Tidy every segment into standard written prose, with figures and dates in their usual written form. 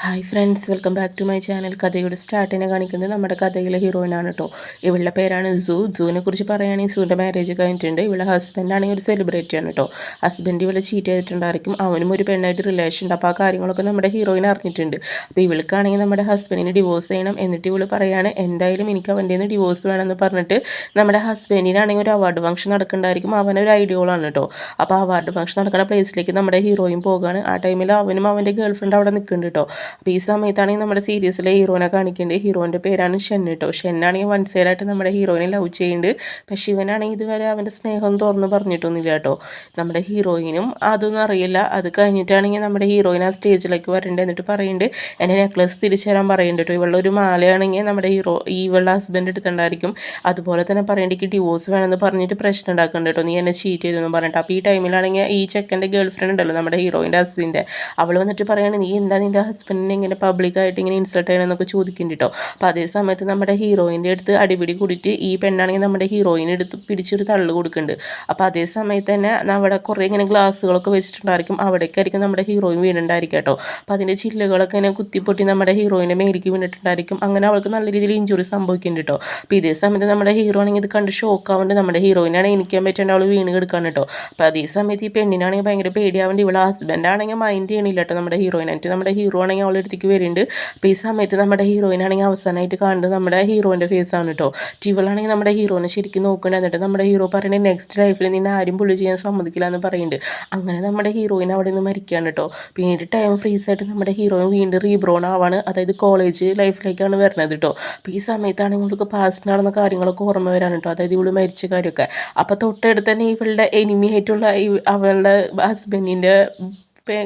Hi friends, welcome back to my channel. കഥയുടെ സ്റ്റാർട്ടിനെ കാണിക്കുന്നത് നമ്മുടെ കഥയിലെ ഹീറോയിനാണ് കേട്ടോ. ഇവളുടെ പേരാണ് സൂവിനെ കുറിച്ച് പറയുകയാണെങ്കിൽ സൂവിൻ്റെ മാരേജ് കഴിഞ്ഞിട്ടുണ്ട്. ഇവളുടെ ഹസ്ബൻഡ് ആണെങ്കിൽ ഒരു സെലിബ്രിറ്റിയാണ് കേട്ടോ. ഹസ്ബൻഡ് ഇവളെ ചീറ്റ് ചെയ്തിട്ടുണ്ടായിരിക്കും. അവനും ഒരു പെണ്ണായിട്ട് റിലേഷൻ ഉണ്ട്. അപ്പോൾ ആ കാര്യങ്ങളൊക്കെ നമ്മുടെ ഹീറോയിൻ അറിഞ്ഞിട്ടുണ്ട്. അപ്പോൾ ഇവൾക്കാണെങ്കിൽ നമ്മുടെ ഹസ്ബൻഡിന് ഡിവോഴ്സ് ചെയ്യണം. എന്നിട്ട് ഇവൾ പറയുകയാണ് എന്തായാലും എനിക്ക് അവൻ്റെ നിന്ന് ഡിവോഴ്സ് വേണമെന്ന് പറഞ്ഞിട്ട് നമ്മുടെ ഹസ്ബൻഡിനാണെങ്കിൽ ഒരു അവാർഡ് ഫംഗ്ഷൻ നടക്കുന്നുണ്ടായിരിക്കും. അവനൊരു ഐഡിയോളാണ് കേട്ടോ. അപ്പോൾ അവാർഡ് ഫംഗ്ഷൻ നടക്കുന്ന പ്ലേസിലേക്ക് നമ്മുടെ ഹീറോയിൻ പോകുകയാണ്. ആ ടൈമിൽ അവനും അവൻ്റെ ഗേൾ ഫ്രണ്ട് അവിടെ നിൽക്കുന്നുണ്ട് കേട്ടോ. അപ്പോൾ ഈ സമയത്താണെങ്കിൽ നമ്മുടെ സീരീസിലെ ഹീറോനെ കാണിക്കേണ്ടത്. ഹീറോൻ്റെ പേരാണ് ഷെൻ കേട്ടോ. ഷെന്നാണെങ്കിൽ വൺ സൈഡായിട്ട് നമ്മുടെ ഹീറോയിനെ ലവ് ചെയ്യുന്നുണ്ട്. പക്ഷേ ഇവനാണെങ്കിൽ ഇതുവരെ അവൻ്റെ സ്നേഹം തുറന്ന് പറഞ്ഞിട്ടൊന്നുമില്ല കേട്ടോ. നമ്മുടെ ഹീറോയിനും അതൊന്നും അറിയില്ല. അത് കഴിഞ്ഞിട്ടാണെങ്കിൽ നമ്മുടെ ഹീറോയിൻ ആ സ്റ്റേജിലേക്ക് വരേണ്ടത്. എന്നിട്ട് പറയുന്നുണ്ട് എൻ്റെ നെക്ലസ് തിരിച്ചു തരാൻ പറയുന്നുണ്ട് കേട്ടോ. ഇവളുടെ ഒരു മാലയാണെങ്കിൽ നമ്മുടെ ഇവളുടെ ഹസ്ബൻഡ് എടുത്തിട്ടുണ്ടായിരിക്കും. അതുപോലെ തന്നെ പറയേണ്ടിക്ക് ഡിവോഴ്സ് വേണമെന്ന് പറഞ്ഞിട്ട് പ്രശ്നം ഉണ്ടാക്കുന്നുണ്ട് കേട്ടോ. നീ എന്നെ ചീറ്റ് ചെയ്തെന്ന് പറഞ്ഞിട്ട്. അപ്പോൾ ഈ ടൈമിലാണെങ്കിൽ ഈ ചെക്കൻ്റെ ഗേൾ ഫ്രണ്ട് ഉണ്ടല്ലോ നമ്മുടെ ഹീറോയിൻ്റെ ഹസ്ബൻഡിൻ്റെ, അവൾ വന്നിട്ട് പറയുകയാണ് നീ എന്താ നിൻ്റെ ഹസ്ബൻഡിനെ ഇങ്ങനെ പബ്ലിക്കായിട്ട് ഇങ്ങനെ ഇൻസൾട്ട് ചെയ്യണമെന്നൊക്കെ ചോദിക്കുന്നുണ്ട് കേട്ടോ. അപ്പോൾ അതേ സമയത്ത് നമ്മുടെ ഹീറോയിൻ്റെ അടുത്ത് അടിപിടി കൂടിയിട്ട് ഈ പെണ്ണാണെങ്കിൽ നമ്മുടെ ഹീറോയിനെ എടുത്ത് പിടിച്ചൊരു തള്ളു കൊടുക്കുന്നുണ്ട്. അപ്പോൾ അതേ സമയത്ത് തന്നെ അവിടെ കുറേ ഇങ്ങനെ ഗ്ലാസ്സുകളൊക്കെ വെച്ചിട്ടുണ്ടായിരിക്കും. അവിടേക്കായിരിക്കും നമ്മുടെ ഹീറോയിൻ വീണുണ്ടായിരിക്കും കേട്ടോ. അപ്പോൾ അതിൻ്റെ ചില്ലുകളൊക്കെ ഇങ്ങനെ കുത്തിപ്പൊട്ടി നമ്മുടെ ഹീറോയിനെ മേലേക്ക് വീണിട്ടുണ്ടായിരിക്കും. അങ്ങനെ അവൾക്ക് നല്ല രീതിയിൽ ഇഞ്ചുറി സംഭവിക്കുന്നുണ്ട് കേട്ടോ. അപ്പോൾ ഇതേ സമയത്ത് നമ്മുടെ ഹീറോ ആണെങ്കിൽ ഇത് കണ്ട് ഷോക്കാവുന്നുണ്ട്. നമ്മുടെ ഹീറോയിനാണെങ്കിൽ എനിക്കാൻ പറ്റാണ്ട് അവൾ വീണ് കിടക്കാണ് കേട്ടോ. അപ്പോൾ അതേ സമയത്ത് ഈ പെണ്ണിനാണെങ്കിൽ ഭയങ്കര പേടിയാവേണ്ടി ഇവളെ ഹസ്ബൻഡാണെങ്കിൽ മൈൻഡ് ചെയ്യണില്ല കേട്ടോ നമ്മുടെ ഹീറോയിനായിട്ട്. നമ്മുടെ ഹീറോ ആണെങ്കിൽ അവളുടെ അടുത്തേക്ക് വരുന്നുണ്ട്. അപ്പോൾ ഈ സമയത്ത് നമ്മുടെ ഹീറോയിനാണെങ്കിൽ അവസാനമായിട്ട് കാണുന്നത് നമ്മുടെ ഹീറോൻ്റെ ഫേസാണ് കേട്ടോ. ഇവളാണെങ്കിൽ നമ്മുടെ ഹീറോനെ ശരിക്കും നോക്കുന്നുണ്ട്. എന്നിട്ട് നമ്മുടെ ഹീറോ പറയുന്നത് നെക്സ്റ്റ് ലൈഫിൽ നിന്നെ ആരും പുള്ളി ചെയ്യാൻ സമ്മതിക്കില്ല എന്ന് പറയുന്നുണ്ട്. അങ്ങനെ നമ്മുടെ ഹീറോയിൻ അവിടെ നിന്ന് മരിക്കുകയാണ് കേട്ടോ. പിന്നീട് ടൈം ഫ്രീസായിട്ട് നമ്മുടെ ഹീറോയിൻ വീണ്ടും റീബ്രോൺ ആവാണ്. അതായത് കോളേജ് ലൈഫിലേക്കാണ് വരുന്നത് കേട്ടോ. അപ്പോൾ ഈ സമയത്താണെങ്കിൽ ഇവൾക്ക് പാസ്റ്റ് നടന്ന കാര്യങ്ങളൊക്കെ ഓർമ്മ വരാൻ കേട്ടോ. അതായത് ഇവള് മരിച്ച കാര്യമൊക്കെ. അപ്പോൾ തൊട്ടടുത്ത് തന്നെ ഇവളുടെ എനിമി ആയിട്ടുള്ള അവളുടെ ഹസ്ബൻഡിൻ്റെ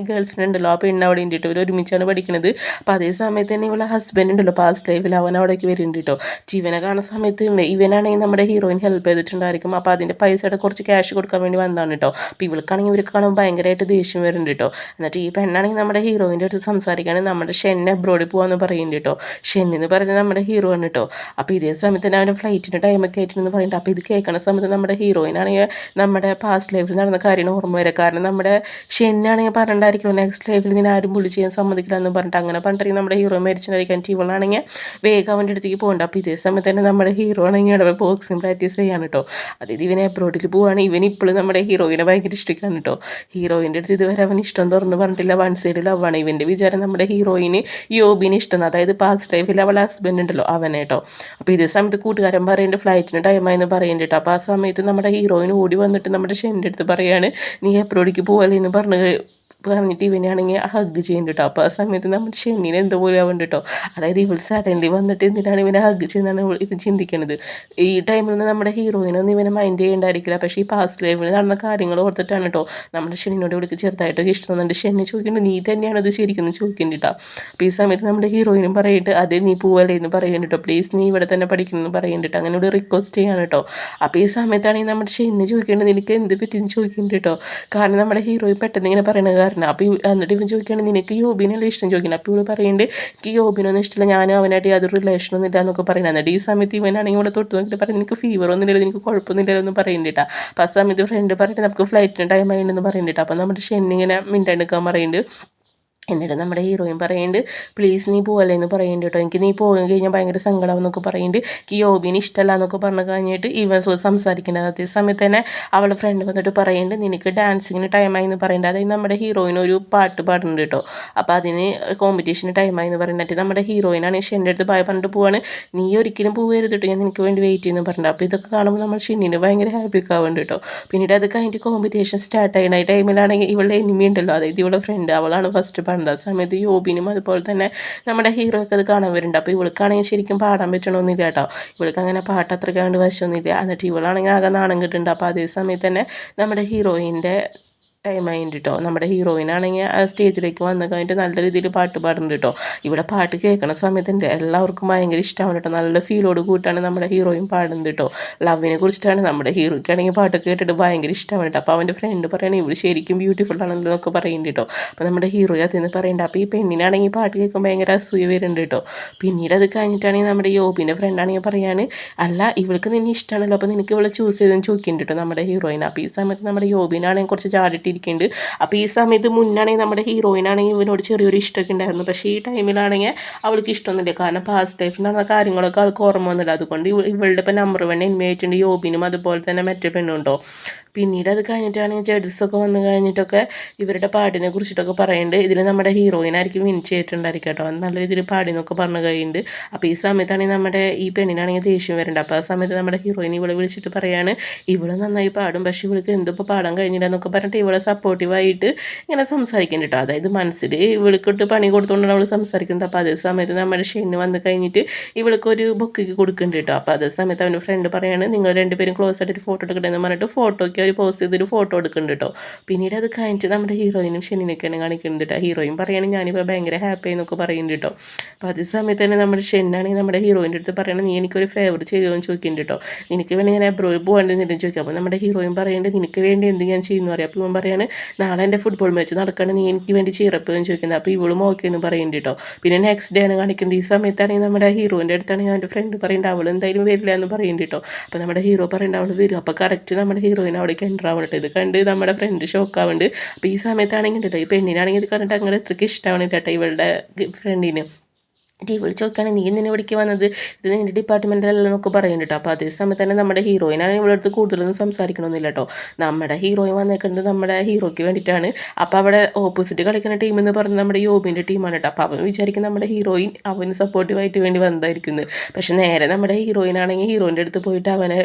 ഗേൾ ഫ്രണ്ട് ഉണ്ടല്ലോ, ആ പെണ്ണ് അവിടെ ഉണ്ട് കേട്ടോ. ഇവർ ഒരുമിച്ചാണ് പഠിക്കുന്നത്. അപ്പോൾ അതേ സമയത്ത് തന്നെ ഇവളെ ഹസ്ബൻഡ് ഉണ്ടല്ലോ പാസ്റ്റ് ലൈഫിൽ, അവൻ അവിടേക്ക് വരുന്നുണ്ട് കേട്ടോ. ഇവനെ കാണുന്ന സമയത്ത് ഉണ്ട് ഇവനാണെങ്കിൽ നമ്മുടെ ഹീറോയിൻ ഹെൽപ്പ് ചെയ്തിട്ടുണ്ടായിരിക്കും. അപ്പോൾ അതിൻ്റെ പൈസയുടെ കുറച്ച് ക്യാഷ് കൊടുക്കാൻ വേണ്ടി വന്നതാണ് കേട്ടോ. അപ്പോൾ ഇവൾക്കാണെങ്കിൽ ഇവർക്ക് കാണുമ്പോൾ ഭയങ്കരമായിട്ട് ദേഷ്യം വരുന്നുണ്ട് കേട്ടോ. എന്നിട്ട് ഈ പെണ്ണാണെങ്കിൽ നമ്മുടെ ഹീറോയിൻ്റെ അടുത്ത് സംസാരിക്കുകയാണെങ്കിൽ നമ്മുടെ ഷെന്നെ അബ്രോഡിൽ പോകാമെന്ന് പറയുന്നുണ്ട് കേട്ടോ. ഷെൻ എന്ന് പറയുന്നത് നമ്മുടെ ഹീറോ ആണ് കേട്ടോ. അപ്പോൾ ഇതേ സമയത്ത് തന്നെ അവൻ്റെ ഫ്ലൈറ്റിൻ്റെ ടൈമൊക്കെ ആയിട്ടുണ്ടെന്ന് പറയുന്നുണ്ട്. അപ്പോൾ ഇത് കേൾക്കുന്ന സമയത്ത് നമ്മുടെ ഹീറോയിനാണെങ്കിൽ നമ്മുടെ പാസ്റ്റ് ലൈഫിൽ നടന്ന കാര്യം ഓർമ്മ വരിക. കാരണം നമ്മുടെ ഷെന്നാണെങ്കിൽ പറഞ്ഞിട്ടുണ്ടായിരിക്കും നെക്സ്റ്റ് ലൈഫിൽ നിന്നെ ആരും പുള്ളി ചെയ്യാൻ സമ്മതിക്കില്ല എന്ന് പറഞ്ഞിട്ട്. അങ്ങനെ പറഞ്ഞിട്ട് നമ്മുടെ ഹീറോ മരിച്ചിട്ടുണ്ടായിരിക്കും. ഇവളാണെങ്കിൽ വേഗം അവൻ്റെ അടുത്തേക്ക് പോകണ്ട. അപ്പോൾ ഇതേ സമയത്ത് തന്നെ നമ്മുടെ ഹീറോ ആണെങ്കിൽ അവിടെ ബോക്സിങ് പ്രാക്ടീസ് ചെയ്യാണ് കേട്ടോ. അതായത് ഇവനെ അബ്രോഡിൽ പോവുകയാണ്. ഇവൻ ഇപ്പോഴും നമ്മുടെ ഹീറോയിനെ ഭയങ്കര ഇഷ്ടമാണ് കേട്ടോ. ഹീറോയിൻ്റെ അടുത്ത് ഇതുവരെ അവൻ ഇഷ്ടം തുറന്ന് പറഞ്ഞിട്ടില്ല. വൺ സൈഡ് ലവാണ്. ഇവൻ്റെ വിചാരം നമ്മുടെ ഹീറോയിന് യോബിന് ഇഷ്ടമാണ്. അതായത് പാസ്റ്റ് ലൈഫിൽ അവളെ ഹസ്ബൻഡ് ഉണ്ടല്ലോ അവനെ കേട്ടോ. അപ്പോൾ ഇതേ സമയത്ത് കൂട്ടുകാരൻ പറയുന്നുണ്ട് ഫ്ലൈറ്റിന് ടൈമായെന്ന് പറയുന്നുണ്ട് കേട്ടോ. അപ്പോൾ ആ സമയത്ത് നമ്മുടെ ഹീറോയിൻ ഓടി വന്നിട്ട് നമ്മുടെ ഷെൻ്റെ അടുത്ത് പറയുകയാണ് നീ അബ്രോഡിലേക്ക് പോകല്ലേ എന്ന് പറഞ്ഞിട്ട് ഇവനാണെങ്കിൽ ഹഗ് ചെയ്യുന്നുണ്ട് കേട്ടോ. അപ്പോൾ ആ സമയത്ത് നമ്മുടെ ഷെന്നിനെ എന്തോ പോലെ ആവുന്നുണ്ട് കേട്ടോ. അതായത് ഇവൾ സഡൻലി വന്നിട്ട് എന്തിനാണ് ഇവനെ ഹഗ് ചെയ്യുന്നതാണ് ഇവൻ ചിന്തിക്കുന്നത്. ഈ ടൈമിൽ നിന്ന് നമ്മുടെ ഹീറോയിനൊന്നും ഇവനെ മൈൻഡ് ചെയ്യേണ്ടായിരിക്കില്ല. പക്ഷേ ഈ പാസ്റ്റ് ലൈഫിൽ നടന്ന കാര്യങ്ങൾ ഓർത്തിട്ടാണ് കേട്ടോ നമ്മുടെ ഷെന്നിനോട് ഇവിടേക്ക് ചെറുതായിട്ടൊക്കെ ഇഷ്ടം തോന്നുന്നുണ്ട്. ഷെന്നി ചോദിക്കുന്നുണ്ട് നീ തന്നെയാണ് ഇത് ശരിക്കും ചോദിക്കുന്നുണ്ട് കേട്ടോ. അപ്പോൾ ഈ സമയത്ത് നമ്മുടെ ഹീറോയിനും പറയിട്ട് അത് നീ പോവല്ലേ എന്ന് പറയുന്നുണ്ട് കേട്ടോ. പ്ലീസ് നീ ഇവിടെ തന്നെ പഠിക്കണമെന്ന് പറയുന്നുണ്ട്. അങ്ങനെ ഇവിടെ റിക്വസ്റ്റ് ചെയ്യാണ് കേട്ടോ. അപ്പോൾ ഈ സമയത്താണെങ്കിൽ നമ്മുടെ ഷെന്നി ചോദിക്കേണ്ടത് നിനക്ക് എന്ത് പറ്റിയെന്ന് ചോദിക്കുന്നുണ്ട് കേട്ടോ. കാരണം നമ്മുടെ ഹീറോയിൻ പെട്ടെന്ന് ഇങ്ങനെ പറയുന്നത് കാരണം. അപ്പോൾ എന്നിട്ട് ഇവൻ ചോദിക്കുകയാണ് നിനക്ക് യോബിനല്ലേ ഇഷ്ടം ചോദിക്കുന്നത്. അപ്പോൾ ഇവൾ പറയുന്നുണ്ട് എനിക്ക് യോബിനൊന്നും ഇഷ്ടമില്ല, ഞാനും അവനായിട്ട് യാതൊരു റിലേഷനൊന്നും ഇല്ല എന്നൊക്കെ പറയുന്നത്. എന്നിട്ട് ഈ സമയത്ത് ഇവനാണെങ്കിൽ ഇവിടെ തൊട്ട് നോക്കിയിട്ട് പറയുന്നത് നിനക്ക് ഫീവറൊന്നും ഇല്ലല്ലോ, നിനക്ക് കുഴപ്പമൊന്നുമില്ലല്ലോ എന്ന് പറയുന്നുണ്ട്. അപ്പോൾ ആ സമയത്ത് ഫ്രണ്ട് പറഞ്ഞിട്ട് നമുക്ക് ഫ്ലൈറ്റിന് ടൈം ആയിട്ടുണ്ടെന്ന് പറയുന്നുണ്ട്. അപ്പോൾ നമ്മുടെ ഷെന്നിങ്ങനെ മിണ്ടാണ്ടിരിക്കാൻ പറയുന്നുണ്ട്. എന്നിട്ട് നമ്മുടെ ഹീറോയിൻ പറയുന്നുണ്ട് പ്ലീസ് നീ പോവല്ലേ എന്ന് പറയുന്നുണ്ട് കേട്ടോ. എനിക്ക് നീ പോയി കഴിഞ്ഞാൽ ഭയങ്കര സങ്കടമാണെന്നൊക്കെ പറയുന്നുണ്ട്. എനിക്ക് യോബിന് ഇഷ്ടമല്ല എന്നൊക്കെ പറഞ്ഞു കഴിഞ്ഞിട്ട് ഇവൻ സംസാരിക്കുന്നത്. അതേ സമയത്ത് തന്നെ അവളുടെ ഫ്രണ്ട് വന്നിട്ട് പറയുന്നുണ്ട് നിനക്ക് ഡാൻസിങ്ങിന് ടൈമായി എന്ന് പറയുന്നുണ്ട്. അതായത് നമ്മുടെ ഹീറോയിൻ ഒരു പാട്ട് പാടുന്നുണ്ട് കേട്ടോ. അപ്പോൾ അതിന് കോമ്പറ്റീഷന് ടൈമായി എന്ന് പറയുന്നിട്ട് നമ്മുടെ ഹീറോയിനാണ് ഷെൻ്റെ അടുത്ത് ഭയ പറഞ്ഞിട്ട് പോവാണ് നീ ഒരിക്കലും പോവരുത് കേട്ടോ, ഞാൻ നിനക്ക് വേണ്ടി വെയിറ്റ് ചെയ്യുന്നു പറഞ്ഞിട്ട്. അപ്പോൾ ഇതൊക്കെ കാണുമ്പോൾ നമ്മൾ ഷെന്നിന് ഭയങ്കര ഹാപ്പിയൊക്കെ ആവുന്നുണ്ട് കേട്ടോ. പിന്നീട് അത് കഴിഞ്ഞിട്ട് കോമ്പറ്റീഷൻ സ്റ്റാർട്ട് ചെയ്യണം. ഈ ടൈമിലാണെങ്കിൽ ഇവളുടെ എനിമി ഉണ്ടല്ലോ, അതായത് ഇവളുടെ ഫ്രണ്ട്, അവളാണ് ഫസ്റ്റ് പാടുന്നത്. ആ സമയത്ത് യോബിനും അതുപോലെ തന്നെ നമ്മുടെ ഹീറോയൊക്കെ അത് കാണാൻ വരുന്നുണ്ട്. അപ്പോൾ ഇവൾക്കാണെങ്കിൽ ശരിക്കും പാടാൻ പറ്റണമെന്നില്ല കേട്ടോ. ഇവൾക്ക് അങ്ങനെ പാട്ട് അത്രയ്ക്ക് കണ്ട് വശമൊന്നുമില്ല. എന്നിട്ട് ഇവളാണെങ്കിൽ ആകെ നാണം കിട്ടുന്നുണ്ട്. അപ്പോൾ അതേ സമയത്ത് തന്നെ നമ്മുടെ ഹീറോയിൻ്റെ ടൈമായിട്ട് കേട്ടോ. നമ്മുടെ ഹീറോയിനാണെങ്കിൽ ആ സ്റ്റേജിലേക്ക് വന്നു കഴിഞ്ഞിട്ട് നല്ല രീതിയിൽ പാട്ട് പാടുന്നുണ്ട് കേട്ടോ. ഇവിടെ പാട്ട് കേൾക്കുന്ന സമയത്തുണ്ട് എല്ലാവർക്കും ഭയങ്കര ഇഷ്ടമാണ് കേട്ടോ. നല്ല ഫീലോട് കൂട്ടാണ് നമ്മുടെ ഹീറോയിൻ പാടുന്നത് കേട്ടോ. ലവിനെ കുറിച്ചിട്ടാണ്. നമ്മുടെ ഹീറോയ്ക്കാണെങ്കിൽ പാട്ട് കേട്ടിട്ട് ഭയങ്കര ഇഷ്ടമാണ് കേട്ടോ. അപ്പോൾ അവൻ്റെ ഫ്രണ്ട് പറയണേ ഇവൾ ശരിക്കും ബ്യൂട്ടിഫുൾ ആണല്ലോ എന്നൊക്കെ പറയുന്നുണ്ട് കേട്ടോ. അപ്പോൾ നമ്മുടെ ഹീറോ അതിൽ നിന്ന് പറയുന്നുണ്ട്. അപ്പോൾ ഈ പെണ്ണിനാണെങ്കിൽ പാട്ട് കേൾക്കുമ്പോൾ ഭയങ്കര അസൂയ വരുന്നുണ്ട് കേട്ടോ. പിന്നീട് അത് കഴിഞ്ഞിട്ടാണെങ്കിൽ നമ്മുടെ യോബിൻ്റെ ഫ്രണ്ടാണെങ്കിൽ പറയാണ് അല്ല ഇവൾക്ക് നിന്നെ ഇഷ്ടമാണല്ലോ, അപ്പോൾ നിനക്ക് ഇവളെ ചൂസ് ചെയ്തെന്ന് ചോദിക്കുന്നുണ്ട് കേട്ടോ നമ്മുടെ ഹീറോയിൻ. അപ്പോൾ ഈ സമയത്ത് നമ്മുടെ യോബിനാണെങ്കിൽ കുറച്ച് ചാടിയിട്ട് കണ്ടുകൊണ്ടിരിക്കുന്നുണ്ട്. അപ്പോൾ ഈ സമയത്ത് മുന്നാണെങ്കിൽ നമ്മുടെ ഹീറോയിനാണെങ്കിൽ ഇവനോട് ചെറിയൊരു ഇഷ്ടമൊക്കെ ഉണ്ടായിരുന്നു. പക്ഷേ ഈ ടൈമിലാണെങ്കിൽ അവൾക്ക് ഇഷ്ടമൊന്നുമില്ല. കാരണം പാസ്റ്റ് ലൈഫിൽ നടന്ന കാര്യങ്ങളൊക്കെ അവൾക്ക് ഓർമ്മ വന്നില്ല. അതുകൊണ്ട് ഇവളുടെ ഇപ്പം നമ്പർ 1 എനിമയായിട്ടുണ്ട് യോബിനും അതുപോലെ തന്നെ മറ്റേ പെണ്ണുണ്ടോ. പിന്നീട് അത് കഴിഞ്ഞിട്ടാണെങ്കിൽ ജഡ്സൊക്കെ വന്നു കഴിഞ്ഞിട്ടൊക്കെ ഇവരുടെ പാട്ടിനെ കുറിച്ചിട്ടൊക്കെ പറയുന്നുണ്ട്. ഇതിൽ നമ്മുടെ ഹീറോയിനായിരിക്കും വിൻ ചെയ്തിട്ടുണ്ടായിരിക്കും കേട്ടോ. നല്ല രീതിയിൽ പാടിനൊക്കെ പറഞ്ഞു കഴിയുന്നുണ്ട്. അപ്പോൾ ഈ സമയത്താണെങ്കിൽ നമ്മുടെ ഈ പെണ്ണിനാണെങ്കിൽ ദേഷ്യം വരുന്നുണ്ട്. അപ്പോൾ ആ സമയത്ത് നമ്മുടെ ഹീറോയിൻ ഇവളെ വിളിച്ചിട്ട് പറയാണ് ഇവള് നന്നായി പാടും, പക്ഷേ ഇവൾക്ക് എന്തിപ്പോൾ പാടാൻ കഴിഞ്ഞില്ല എന്നൊക്കെ പറഞ്ഞിട്ട് ഇവളെ സപ്പോർട്ടീവായിട്ട് ഇങ്ങനെ സംസാരിക്കുന്നുണ്ട് കേട്ടോ. അതായത് മനസ്സിൽ ഇവൾക്കിട്ട് പണി കൊടുത്തുകൊണ്ടാണ് അവൾ സംസാരിക്കുന്നത്. അപ്പോൾ അതേ സമയത്ത് നമ്മുടെ ഷെന്ന് വന്ന് കഴിഞ്ഞിട്ട് ഇവൾക്കൊരു ബുക്കിക്ക് കൊടുക്കുന്നുണ്ട് കേട്ടോ. അപ്പോൾ അതേ സമയത്ത് അവൻ്റെ ഫ്രണ്ട് പറയാണ് നിങ്ങൾ രണ്ടുപേരും ക്ലോസ് ആയിട്ട് ഒരു ഫോട്ടോ എടുക്കട്ടെന്ന് പറഞ്ഞിട്ട് ഫോട്ടോയ്ക്ക് അവർ പോസ്റ്റ് ചെയ്തൊരു ഫോട്ടോ എടുക്കുന്നുണ്ട് കേട്ടോ. പിന്നീട് അത് കഴിഞ്ഞിട്ട് നമ്മുടെ ഹീറോയിനും ഷെന്നിനൊക്കെയാണ് കാണിക്കുന്നുണ്ട് കേട്ടോ. ഹീറോയിൻ പറയുകയാണെങ്കിൽ ഞാനിപ്പോൾ ഭയങ്കര ഹാപ്പി എന്നൊക്കെ പറയുന്നുണ്ട് കേട്ടോ. അപ്പോൾ അതേ സമയത്ത് തന്നെ നമ്മുടെ ഷെന്നാണെങ്കിൽ നമ്മുടെ ഹീറോയിൻ്റെ അടുത്ത് പറയണത് നീ എനിക്കൊരു ഫേവർ ചെയ്യുമോ എന്ന് ചോദിക്കുന്നുണ്ട് കേട്ടോ. നിനക്ക് വേണ്ടി ഞാൻ എബ്രോയിൽ പോകേണ്ടതെന്ന് ചോദിക്കുക. അപ്പോൾ നമ്മുടെ ഹീറോയിൻ പറയുന്നുണ്ട് നിനക്ക് വേണ്ടി എന്ത് ഞാൻ ചെയ്യുന്നു പറയാം. അപ്പോൾ ഇവൻ പറയാണ് നാളെ എൻ്റെ ഫുട്ബോൾ മാച്ച് നടക്കുകയാണ്, നീ എനിക്ക് വേണ്ടി ചീറപ്പ് എന്ന് ചോദിക്കുന്നത്. അപ്പോൾ ഇവളും ഓക്കെ എന്ന് പറയുന്നുണ്ട് കേട്ടോ. പിന്നെ നെക്സ്റ്റ് ഡേ ആണ് കാണിക്കുന്നത്. ഈ സമയത്താണെങ്കിൽ നമ്മുടെ ഹീറോയിൻ്റെ അടുത്താണെങ്കിൽ എൻ്റെ ഫ്രണ്ട് പറയുന്നുണ്ട് അവൾ എന്തായാലും വരില്ല എന്ന് പറയുന്നുണ്ട് കേട്ടോ. അപ്പോൾ നമ്മുടെ ഹീറോ പറയുന്നുണ്ട് അവൾ വരും. അപ്പോൾ കറക്റ്റ് നമ്മുടെ ഹീറോയിൻ അവിടേക്ക് എൻ്റർ ആവണട്ടോ. ഇത് കണ്ട് നമ്മുടെ ഫ്രണ്ട് ഷോക്കാവുന്നുണ്ട്. അപ്പോൾ ഈ സമയത്താണെങ്കിൽ കേട്ടോ ഈ പെണ്ണിനാണെങ്കിൽ ഇത് കണ്ടിട്ട് അങ്ങനെ അത്രയ്ക്ക് ഇഷ്ടമാണ് കേട്ടോ ഇവളുടെ ഫ്രണ്ടിന്. ഇവൾ ചോദിക്കുകയാണ് നീ നിന്നെ ഇവിടേക്ക് വന്നത്, ഇത് നിൻ്റെ ഡിപ്പാർട്ട്മെൻറ്റിലല്ലെന്നൊക്കെ പറയുന്നുണ്ട് കേട്ടോ. അപ്പോൾ അതേ സമയത്ത് തന്നെ നമ്മുടെ ഹീറോയിനാണെങ്കിൽ ഇവിടെ അടുത്ത് കൂടുതലൊന്നും സംസാരിക്കണമെന്നില്ല കേട്ടോ. നമ്മുടെ ഹീറോയിൻ വന്നേക്കുന്നത് നമ്മുടെ ഹീറോയ്ക്ക് വേണ്ടിയിട്ടാണ്. അപ്പോൾ അവിടെ ഓപ്പോസിറ്റ് കളിക്കുന്ന ടീം എന്ന് പറഞ്ഞാൽ നമ്മുടെ യോബിൻ്റെ ടീമാണ് കേട്ടോ. അപ്പോൾ അവൻ വിചാരിക്കും നമ്മുടെ ഹീറോയിൻ അവന് സപ്പോർട്ടീവായിട്ട് വേണ്ടി വന്നതായിരിക്കുന്നത്. പക്ഷേ നേരെ നമ്മുടെ ഹീറോയിനാണെങ്കിൽ ഹീറോയിൻ്റെ അടുത്ത് പോയിട്ട് അവനെ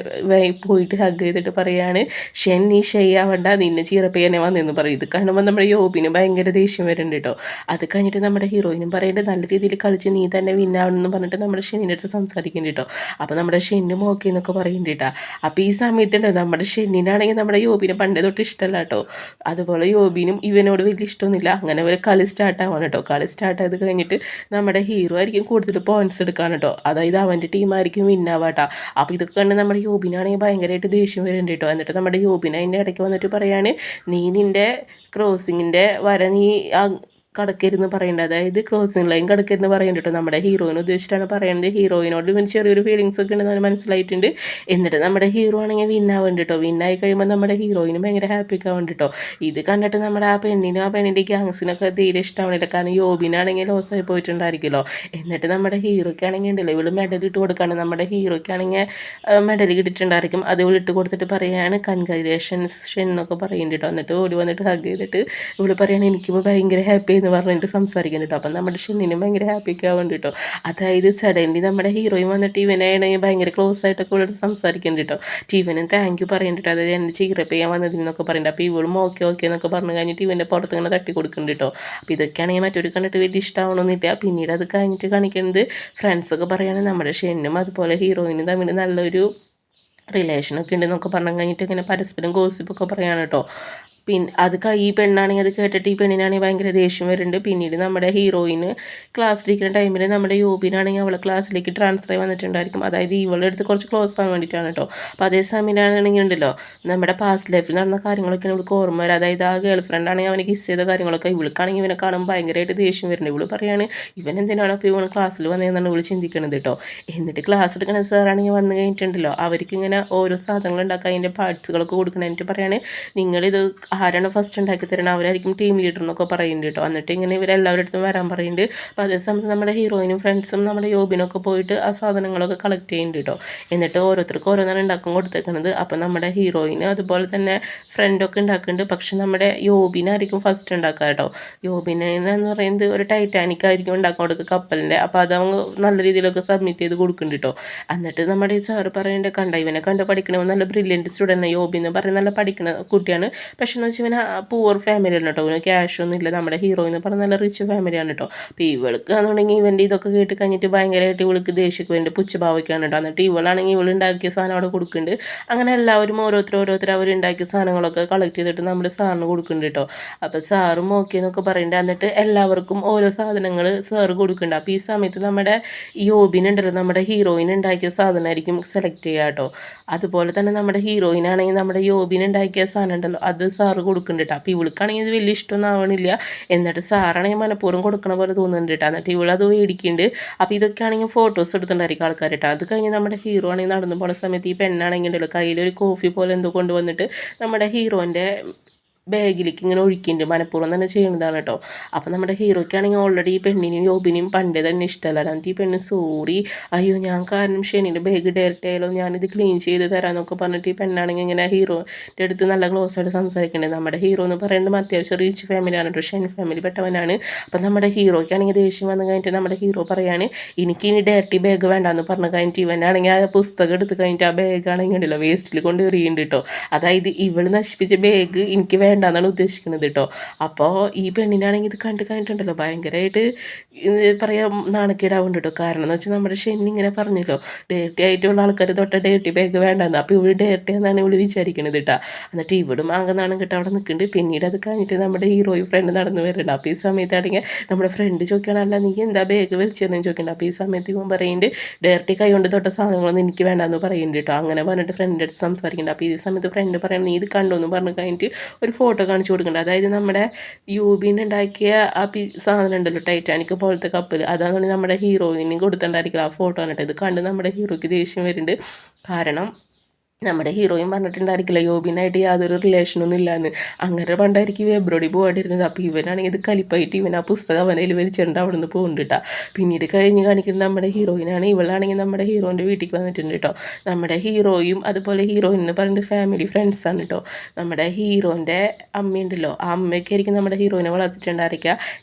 പോയിട്ട് ഹഗ് ചെയ്തിട്ട് പറയുകയാണ് ഷെൻ നീ ഷെയ്യാവണ്ട, നിന്നെ ചീറപ്പയ്യനെ വന്നെന്ന് പറയും. ഇത് കാണുമ്പോൾ നമ്മുടെ യോബിന് ഭയങ്കര ദേഷ്യം വരുന്നുണ്ട് കേട്ടോ. അത് കഴിഞ്ഞിട്ട് നമ്മുടെ ഹീറോയിനും പറയുന്നത് നല്ല രീതിയിൽ കളിച്ച് നീ തന്നെ വിന്നാവണമെന്ന് പറഞ്ഞിട്ട് നമ്മുടെ ഷെന്നിൻ്റെ അടുത്ത് സംസാരിക്കുന്നുണ്ട് കേട്ടോ. അപ്പോൾ നമ്മുടെ ഷെന്നും ഓക്കെ എന്നൊക്കെ പറയുന്നുണ്ട് കേട്ടോ. അപ്പോൾ ഈ സമയത്തുണ്ട് നമ്മുടെ ഷെന്നിനാണെങ്കിൽ നമ്മുടെ യോബിനെ പണ്ടേ തൊട്ട് ഇഷ്ടമല്ല കേട്ടോ. അതുപോലെ യോബിനും ഇവനോട് വലിയ ഇഷ്ടമൊന്നുമില്ല. അങ്ങനെ ഒരു കളി സ്റ്റാർട്ടാവാണ് കേട്ടോ. കളി സ്റ്റാർട്ട് ചെയ്ത് കഴിഞ്ഞിട്ട് നമ്മുടെ ഹീറോ ആയിരിക്കും കൂടുതൽ പോയിൻറ്റ്സ് എടുക്കാൻ കേട്ടോ. അതായത് അവൻ്റെ ടീമായിരിക്കും വിന്നാവാട്ടോ. അപ്പോൾ ഇതൊക്കെ കണ്ട് നമ്മുടെ യോബിനാണെങ്കിൽ ഭയങ്കരമായിട്ട് ദേഷ്യം വരുന്നുണ്ട് കേട്ടോ. എന്നിട്ട് നമ്മുടെ യോബിന് അതിൻ്റെ ഇടയ്ക്ക് വന്നിട്ട് പറയാണ് നീ നിൻ്റെ ക്രോസിങ്ങിൻ്റെ വര നീ കടക്കരുന്ന് പറയുന്നുണ്ട്. അതായത് ക്രോസിംഗ് ലൈൻ കടക്കരുന്ന് പറയുന്നുണ്ട് കേട്ടോ. നമ്മുടെ ഹീറോയിനെ ഉദ്ദേശിച്ചിട്ടാണ് പറയുന്നത്. ഹീറോയിനോട് ഇവന് ചെറിയൊരു ഫീലിങ്സ് ഒക്കെ ഉണ്ടെന്ന് മനസ്സിലായിട്ടുണ്ട്. എന്നിട്ട് നമ്മുടെ ഹീറോ ആണെങ്കിൽ വിന്നാവുന്നുണ്ട് കേട്ടോ. വിന്നായി കഴിയുമ്പോൾ നമ്മുടെ ഹീറോയിന് ഭയങ്കര ഹാപ്പിക്ക് ആവുന്നുണ്ട് കേട്ടോ. ഇത് കണ്ടിട്ട് നമ്മുടെ ആ പെണ്ണിൻ്റെ ഗ്യാങ്സിനൊക്കെ തീരെ ഇഷ്ടമാവുന്നില്ല. കാരണം യോബിനാണെങ്കിൽ ലോസായി പോയിട്ടുണ്ടായിരിക്കുമല്ലോ. എന്നിട്ട് നമ്മുടെ ഹീറോയ്ക്കാണെങ്കിൽ ഉണ്ടല്ലോ ഇവള് മെഡൽ ഇട്ട് കൊടുക്കുകയാണ്. നമ്മുടെ ഹീറോയ്ക്കാണെങ്കിൽ മെഡൽ കിട്ടിയിട്ടുണ്ടായിരിക്കും. അത് ഇവൾ ഇട്ട് കൊടുത്തിട്ട് പറയുകയാണ് കൺഗ്രാജുലേഷൻസ് എന്നൊക്കെ പറയുന്നുണ്ട് കേട്ടോ. എന്നിട്ട് ഓടി വന്നിട്ട് ഹഗ് ചെയ്തിട്ട് ഇവള് പറയുകയാണ് എനിക്കിപ്പോൾ ഭയങ്കര ഹാപ്പി എന്ന് പറഞ്ഞിട്ട് സംസാരിക്കുന്നു കേട്ടോ. അപ്പം നമ്മുടെ ഷെന്നിനും ഭയങ്കര ഹാപ്പിക്ക് ആവുന്നുണ്ട് കേട്ടോ. അതായത് സഡൻലി നമ്മുടെ ഹീറോയിൻ വന്നിട്ട് ഇവനാണെങ്കിൽ ഭയങ്കര ക്ലോസ് ആയിട്ടൊക്കെ ഉള്ളത് സംസാരിക്കുന്നുണ്ട് കേട്ടോ. ഇവനും താങ്ക് യു പറയുന്നുണ്ട്. അതായത് എൻ്റെ ചീറപ്പ് ചെയ്യാൻ വന്നതിനൊക്കെ പറയുന്നുണ്ട്. അപ്പോൾ ഇവളും ഓക്കെ ഓക്കെ എന്നൊക്കെ പറഞ്ഞു കഴിഞ്ഞിട്ട് ഇവൻ്റെ പുറത്ത് ഇങ്ങനെ തട്ടി കൊടുക്കുന്നുണ്ട് കേട്ടോ. അപ്പോൾ ഇതൊക്കെയാണെങ്കിൽ മറ്റൊരു കണ്ടിട്ട് വലിയ ഇഷ്ടമാവണമെന്നില്ല. പിന്നീട് അത് കഴിഞ്ഞിട്ട് കാണിക്കുന്നത് ഫ്രണ്ട്സൊക്കെ പറയുകയാണെങ്കിൽ നമ്മുടെ ഷെന്നും അതുപോലെ ഹീറോയിനും തമ്മിൽ നല്ലൊരു റിലേഷനൊക്കെ ഉണ്ടെന്നൊക്കെ പറഞ്ഞു കഴിഞ്ഞിട്ട് ഇങ്ങനെ പരസ്പരം ഗോസിപ്പൊക്കെ പറയാണ് കേട്ടോ. പിന്നെ അത് ഈ പെണ്ണാണെങ്കിൽ അത് കേട്ടിട്ട് ഈ പെണ്ണിനാണെങ്കിൽ ഭയങ്കര ദേഷ്യം വരുന്നുണ്ട്. പിന്നീട് നമ്മുടെ ഹീറോയിന് ക്ലാസ്സിലിരിക്കുന്ന ടൈമിൽ നമ്മുടെ യോബിനാണെങ്കിൽ അവളെ ക്ലാസ്സിലേക്ക് ട്രാൻസ്ഫർ ആയി വന്നിട്ടുണ്ടായിരിക്കും. അതായത് ഇവളുടെ അടുത്ത് കുറച്ച് ക്ലോസ് ആവാൻ വേണ്ടിയിട്ടാണ് കേട്ടോ. അപ്പോൾ അതേ സമയമാണെങ്കിൽ ഉണ്ടല്ലോ നമ്മുടെ പാസ്റ്റ് ലൈഫിൽ നടന്ന കാര്യങ്ങളൊക്കെ ഇവൾക്ക് ഓർമ്മ വരും. അതായത് ആ ഗേൾ ഫ്രണ്ട് ആണെങ്കിൽ അവന് കിസ് ചെയ്ത കാര്യങ്ങളൊക്കെ ഇവൾക്കാണെങ്കിൽ ഇവനെ കാണുമ്പോൾ ഭയങ്കരമായിട്ട് ദേഷ്യം വരുന്നുണ്ട്. ഇവള് പറയാണ് ഇവൻ എന്തിനാണ് അപ്പോൾ ഇവൻ ക്ലാസ്സിൽ വന്നതെന്നാണ് ഇവൾ ചിന്തിക്കുന്നത് കേട്ടോ. എന്നിട്ട് ക്ലാസ് എടുക്കുന്ന സാറാണെങ്കിൽ വന്നു കഴിഞ്ഞിട്ടുണ്ടല്ലോ അവർക്ക് ഇങ്ങനെ ഓരോ സാധനങ്ങൾ ഉണ്ടാക്കാൻ അതിൻ്റെ പാർട്സുകളൊക്കെ കൊടുക്കണം. എന്നിട്ട് പറയാണ് നിങ്ങളിത് ആരാണ് ഫസ്റ്റ് ഉണ്ടാക്കി തരണം അവരായിരിക്കും ടീം ലീഡർ എന്നൊക്കെ പറയുന്നുണ്ട് കേട്ടോ. എന്നിട്ട് ഇങ്ങനെ ഇവരെല്ലാവരുടെ അടുത്തും വരാൻ പറയുന്നുണ്ട്. അപ്പോൾ അതേ സമയത്ത് നമ്മുടെ ഹീറോയിനും ഫ്രണ്ട്സും നമ്മുടെ യോബിനൊക്കെ പോയിട്ട് ആ സാധനങ്ങളൊക്കെ കളക്ട് ചെയ്യുന്നുണ്ട് കേട്ടോ. എന്നിട്ട് ഓരോരുത്തർക്ക് ഓരോന്നാണ് ഉണ്ടാക്കാൻ കൊടുത്തേക്കുന്നത്. അപ്പോൾ നമ്മുടെ ഹീറോയിന് അതുപോലെ തന്നെ ഫ്രണ്ടൊക്കെ ഉണ്ടാക്കുന്നുണ്ട്. പക്ഷെ നമ്മുടെ യോബിനായിരിക്കും ഫസ്റ്റ് ഉണ്ടാക്കുക കേട്ടോ. യോബിനെന്ന് പറയുന്നത് ഒരു ടൈറ്റാനിക് ആയിരിക്കും ഉണ്ടാക്കാൻ കൊടുക്കുക കപ്പലിൻ്റെ. അപ്പോൾ അത് അവൻ നല്ല രീതിയിലൊക്കെ സബ്മിറ്റ് ചെയ്ത് കൊടുക്കുന്നുണ്ട് കേട്ടോ. എന്നിട്ട് നമ്മുടെ ഈ സാറ് പറയുന്നുണ്ട് കണ്ട ഇവനെ കണ്ട് പഠിക്കണവൻ നല്ല ബ്രില്യൻറ്റ് സ്റ്റുഡൻറ്റ് യോബി എന്ന് പറയുന്നത് നല്ല പഠിക്കുന്ന കുട്ടിയാണ്. പക്ഷെ എന്ന് വെച്ചാൽ ഇവന് പൂവർ ഫാമിലിയാണ് കേട്ടോ. ഇവന് ക്യാഷൊന്നും ഇല്ല. നമ്മുടെ ഹീറോ എന്ന് പറഞ്ഞാൽ നല്ല റിച്ച് ഫാമിലിയാണ് കേട്ടോ. അപ്പോൾ ഇവൾക്ക് എന്നുണ്ടെങ്കിൽ ഇവൻ്റെ ഇതൊക്കെ കേട്ട് കഴിഞ്ഞിട്ട് ഭയങ്കരമായിട്ട് ഇവൾക്ക് ദേഷ്യക്ക് വേണ്ടി പുച്ഛഭാവിക്കാണ് കേട്ടോ. എന്നിട്ട് ഇവളാണെങ്കിൽ ഇവളുണ്ടാക്കിയ സാധനം അവിടെ കൊടുക്കുന്നുണ്ട്. അങ്ങനെ എല്ലാവരും ഓരോരുത്തർ അവരുണ്ടാക്കിയ സാധനങ്ങളൊക്കെ കളക്ട് ചെയ്തിട്ട് നമ്മുടെ സാറിന് കൊടുക്കുന്നുണ്ട് കേട്ടോ. അപ്പോൾ സാറും ഓക്കെ എന്നൊക്കെ പറയുന്നുണ്ട്. എന്നിട്ട് എല്ലാവർക്കും ഓരോ സാധനങ്ങൾ സാറ് കൊടുക്കുന്നുണ്ട്. അപ്പോൾ ഈ സമയത്ത് നമ്മുടെ യോബിനുണ്ടല്ലോ നമ്മുടെ ഹീറോയിൻ ഉണ്ടാക്കിയ സാധനമായിരിക്കും സെലക്ട് ചെയ്യുക കേട്ടോ. അതുപോലെ തന്നെ നമ്മുടെ ഹീറോയിനാണെങ്കിൽ നമ്മുടെ യോബിന് ഉണ്ടാക്കിയ സാധനം ഉണ്ടല്ലോ അത് സാറ് കൊടുക്കുന്നുണ്ട് കേട്ടോ. അപ്പോൾ ഇവൾക്കാണെങ്കിൽ ഇത് വലിയ ഇഷ്ടമൊന്നും ആവണില്ല. എന്നിട്ട് സാറാണെങ്കിൽ മനഃപൂർവ്വം കൊടുക്കണ പോലെ തോന്നുന്നുണ്ട് കേട്ടോ. എന്നിട്ട് ഇവളത് മേടിക്കുന്നുണ്ട്. അപ്പോൾ ഇതൊക്കെ ആണെങ്കിൽ ഫോട്ടോസ് എടുത്തിട്ടുണ്ടായിരിക്കും ആൾക്കാർ കേട്ടോ. അത് കഴിഞ്ഞ് നമ്മുടെ ഹീറോ ആണെങ്കിൽ നടന്നു പോകുന്ന സമയത്ത് ഈ പെണ്ണാണെങ്കിൽ ഉണ്ടല്ലോ കയ്യിലൊരു കോഫി പോലെ എന്തോ കൊണ്ടുവന്നിട്ട് നമ്മുടെ ഹീറോൻ്റെ ബാഗിലേക്ക് ഇങ്ങനെ ഒഴിക്കുന്നുണ്ട്, മനഃപൂർവ്വം തന്നെ ചെയ്യുന്നതാണ് കേട്ടോ. അപ്പോൾ നമ്മുടെ ഹീറോയ്ക്കാണെങ്കിൽ ഓൾറെഡി ഈ പെണ്ണിനെയും യോബിനെയും പണ്ടേ തന്നെ ഇഷ്ടമല്ല. എന്നിട്ട് ഈ പെണ്ണ് സോറി, അയ്യോ ഞാൻ കാരണം ഷെനീൻ്റെ ബാഗ് ഡയറക്റ്റ് ആയാലോ, ഞാനിത് ക്ലീൻ ചെയ്ത് തരാമെന്നൊക്കെ പറഞ്ഞിട്ട് ഈ പെണ്ണാണെങ്കിൽ ഇങ്ങനെ ഹീറോൻ്റെ അടുത്ത് നല്ല ക്ലോസ് ആയിട്ട് സംസാരിക്കേണ്ടത്. നമ്മുടെ ഹീറോ എന്ന് പറയുന്നത് അത്യാവശ്യം റിച്ച് ഫാമിലിയാണ് കേട്ടോ, ഷെൻ ഫാമിലി പെട്ടവനാണ്. അപ്പം നമ്മുടെ ഹീറോയ്ക്കാണെങ്കിൽ ദേഷ്യം വന്നു കഴിഞ്ഞിട്ട് നമ്മുടെ ഹീറോ പറയാണ് എനിക്ക് ഇനി ഡയറക്റ്റ് ബാഗ് വേണ്ടാന്ന് പറഞ്ഞു കഴിഞ്ഞിട്ട് ഇവനാണെങ്കിൽ ആ പുസ്തകം എടുത്ത് കഴിഞ്ഞിട്ട് ആ ബാഗാണെങ്കിൽ ഉണ്ടല്ലോ വേസ്റ്റിൽ കൊണ്ട് എറിയുന്നുണ്ട് കേട്ടോ. അതായത് ഇവള് നശിപ്പിച്ച ബാഗ് എനിക്ക് വേണ്ടാന്നാണ് ഉദ്ദേശിക്കുന്നത് കേട്ടോ. അപ്പോൾ ഈ പെണ്ണിനാണെങ്കിൽ ഇത് കണ്ട് കഴിഞ്ഞിട്ടുണ്ടല്ലോ ഭയങ്കരമായിട്ട് പറയാം നാണക്കേടാവുന്നുണ്ട് കേട്ടോ. കാരണം എന്ന് വെച്ചാൽ നമ്മുടെ ഷെന്നി ഇങ്ങനെ പറഞ്ഞല്ലോ ഡേർട്ടി ആയിട്ടുള്ള ആൾക്കാർ തൊട്ട ഡേർട്ടി ബാഗ് വേണ്ടെന്ന്. അപ്പോൾ ഇവള് ഡേർട്ടി എന്നാണ് ഇവള് വിചാരിക്കുന്നത് കേട്ടോ. എന്നിട്ട് ഇവിടും ആകെ നാണം കേട്ടോ അവിടെ നിൽക്കുന്നുണ്ട്. പിന്നീട് അത് കഴിഞ്ഞിട്ട് നമ്മുടെ ഹീറോയും ഫ്രണ്ട് നടന്നു വരുന്നുണ്ട്. അപ്പോൾ ഈ സമയത്താണെങ്കിൽ നമ്മുടെ ഫ്രണ്ട് ചോദിക്കണമല്ല നീ എന്താ ബാഗ് വലിച്ചതെന്ന് ചോദിക്കുന്നുണ്ട്. അപ്പോൾ ഈ സമയത്ത് ഇവൻ പറയുന്നുണ്ട് ഡയറക്റ്റ് കൈ കൊണ്ട് തൊട്ട സാധനങ്ങളൊന്നും എനിക്ക് വേണ്ടാന്ന് പറയുന്നുണ്ട് കേട്ടോ. അങ്ങനെ പറഞ്ഞിട്ട് ഫ്രണ്ടിൻ്റെ അടുത്ത് സംസാരിക്കുന്നുണ്ട്. അപ്പോൾ ഈ സമയത്ത് ഫ്രണ്ട് പറയണം നീ ഇത് കണ്ടോ എന്ന് പറഞ്ഞു കഴിഞ്ഞിട്ട് ഒരു ഫോട്ടോ കാണിച്ചു കൊടുക്കുന്നുണ്ട്. അതായത് നമ്മുടെ യൂബിന് ഉണ്ടാക്കിയ ആ സാധനം ഉണ്ടല്ലോ ടൈറ്റാനിക് പോലത്തെ കപ്പൽ, അതാണ് നമ്മുടെ ഹീറോയിന് കൊടുത്തിട്ടുണ്ടായിരിക്കും ആ ഫോട്ടോ കണ്ടിട്ട്. ഇത് കണ്ട് നമ്മുടെ ഹീറോയ്ക്ക് ദേഷ്യം വരുന്നുണ്ട്. കാരണം നമ്മുടെ ഹീറോയും പറഞ്ഞിട്ടുണ്ടായിരിക്കില്ല യോബിനായിട്ട് യാതൊരു റിലേഷനൊന്നും ഇല്ലയെന്ന്. അങ്ങനെ പണ്ടായിരിക്കും എബ്രോഡി പോകാണ്ടിരുന്നത്. അപ്പോൾ ഇവനാണെങ്കിൽ ഇത് കലിപ്പായിട്ട് ഇവൻ ആ പുസ്തകം അവനയിൽ വലിച്ചിട്ടുണ്ട് അവിടെ നിന്ന് പോകുന്നുണ്ട്. പിന്നീട് കഴിഞ്ഞ് കാണിക്കുന്നത് നമ്മുടെ ഹീറോയിനാണ്. ഇവളാണെങ്കിൽ നമ്മുടെ ഹീറോൻ്റെ വീട്ടിലേക്ക് വന്നിട്ടുണ്ട് കേട്ടോ. നമ്മുടെ ഹീറോയും അതുപോലെ ഹീറോയിൻ എന്ന് പറയുന്നത് ഫാമിലി ഫ്രണ്ട്സാണ് കേട്ടോ. നമ്മുടെ ഹീറോൻ്റെ അമ്മയുണ്ടല്ലോ, ആ അമ്മയൊക്കെ ആയിരിക്കും നമ്മുടെ ഹീറോയിനെ വളർത്തിയിട്ടുണ്ടായിരിക്കുക.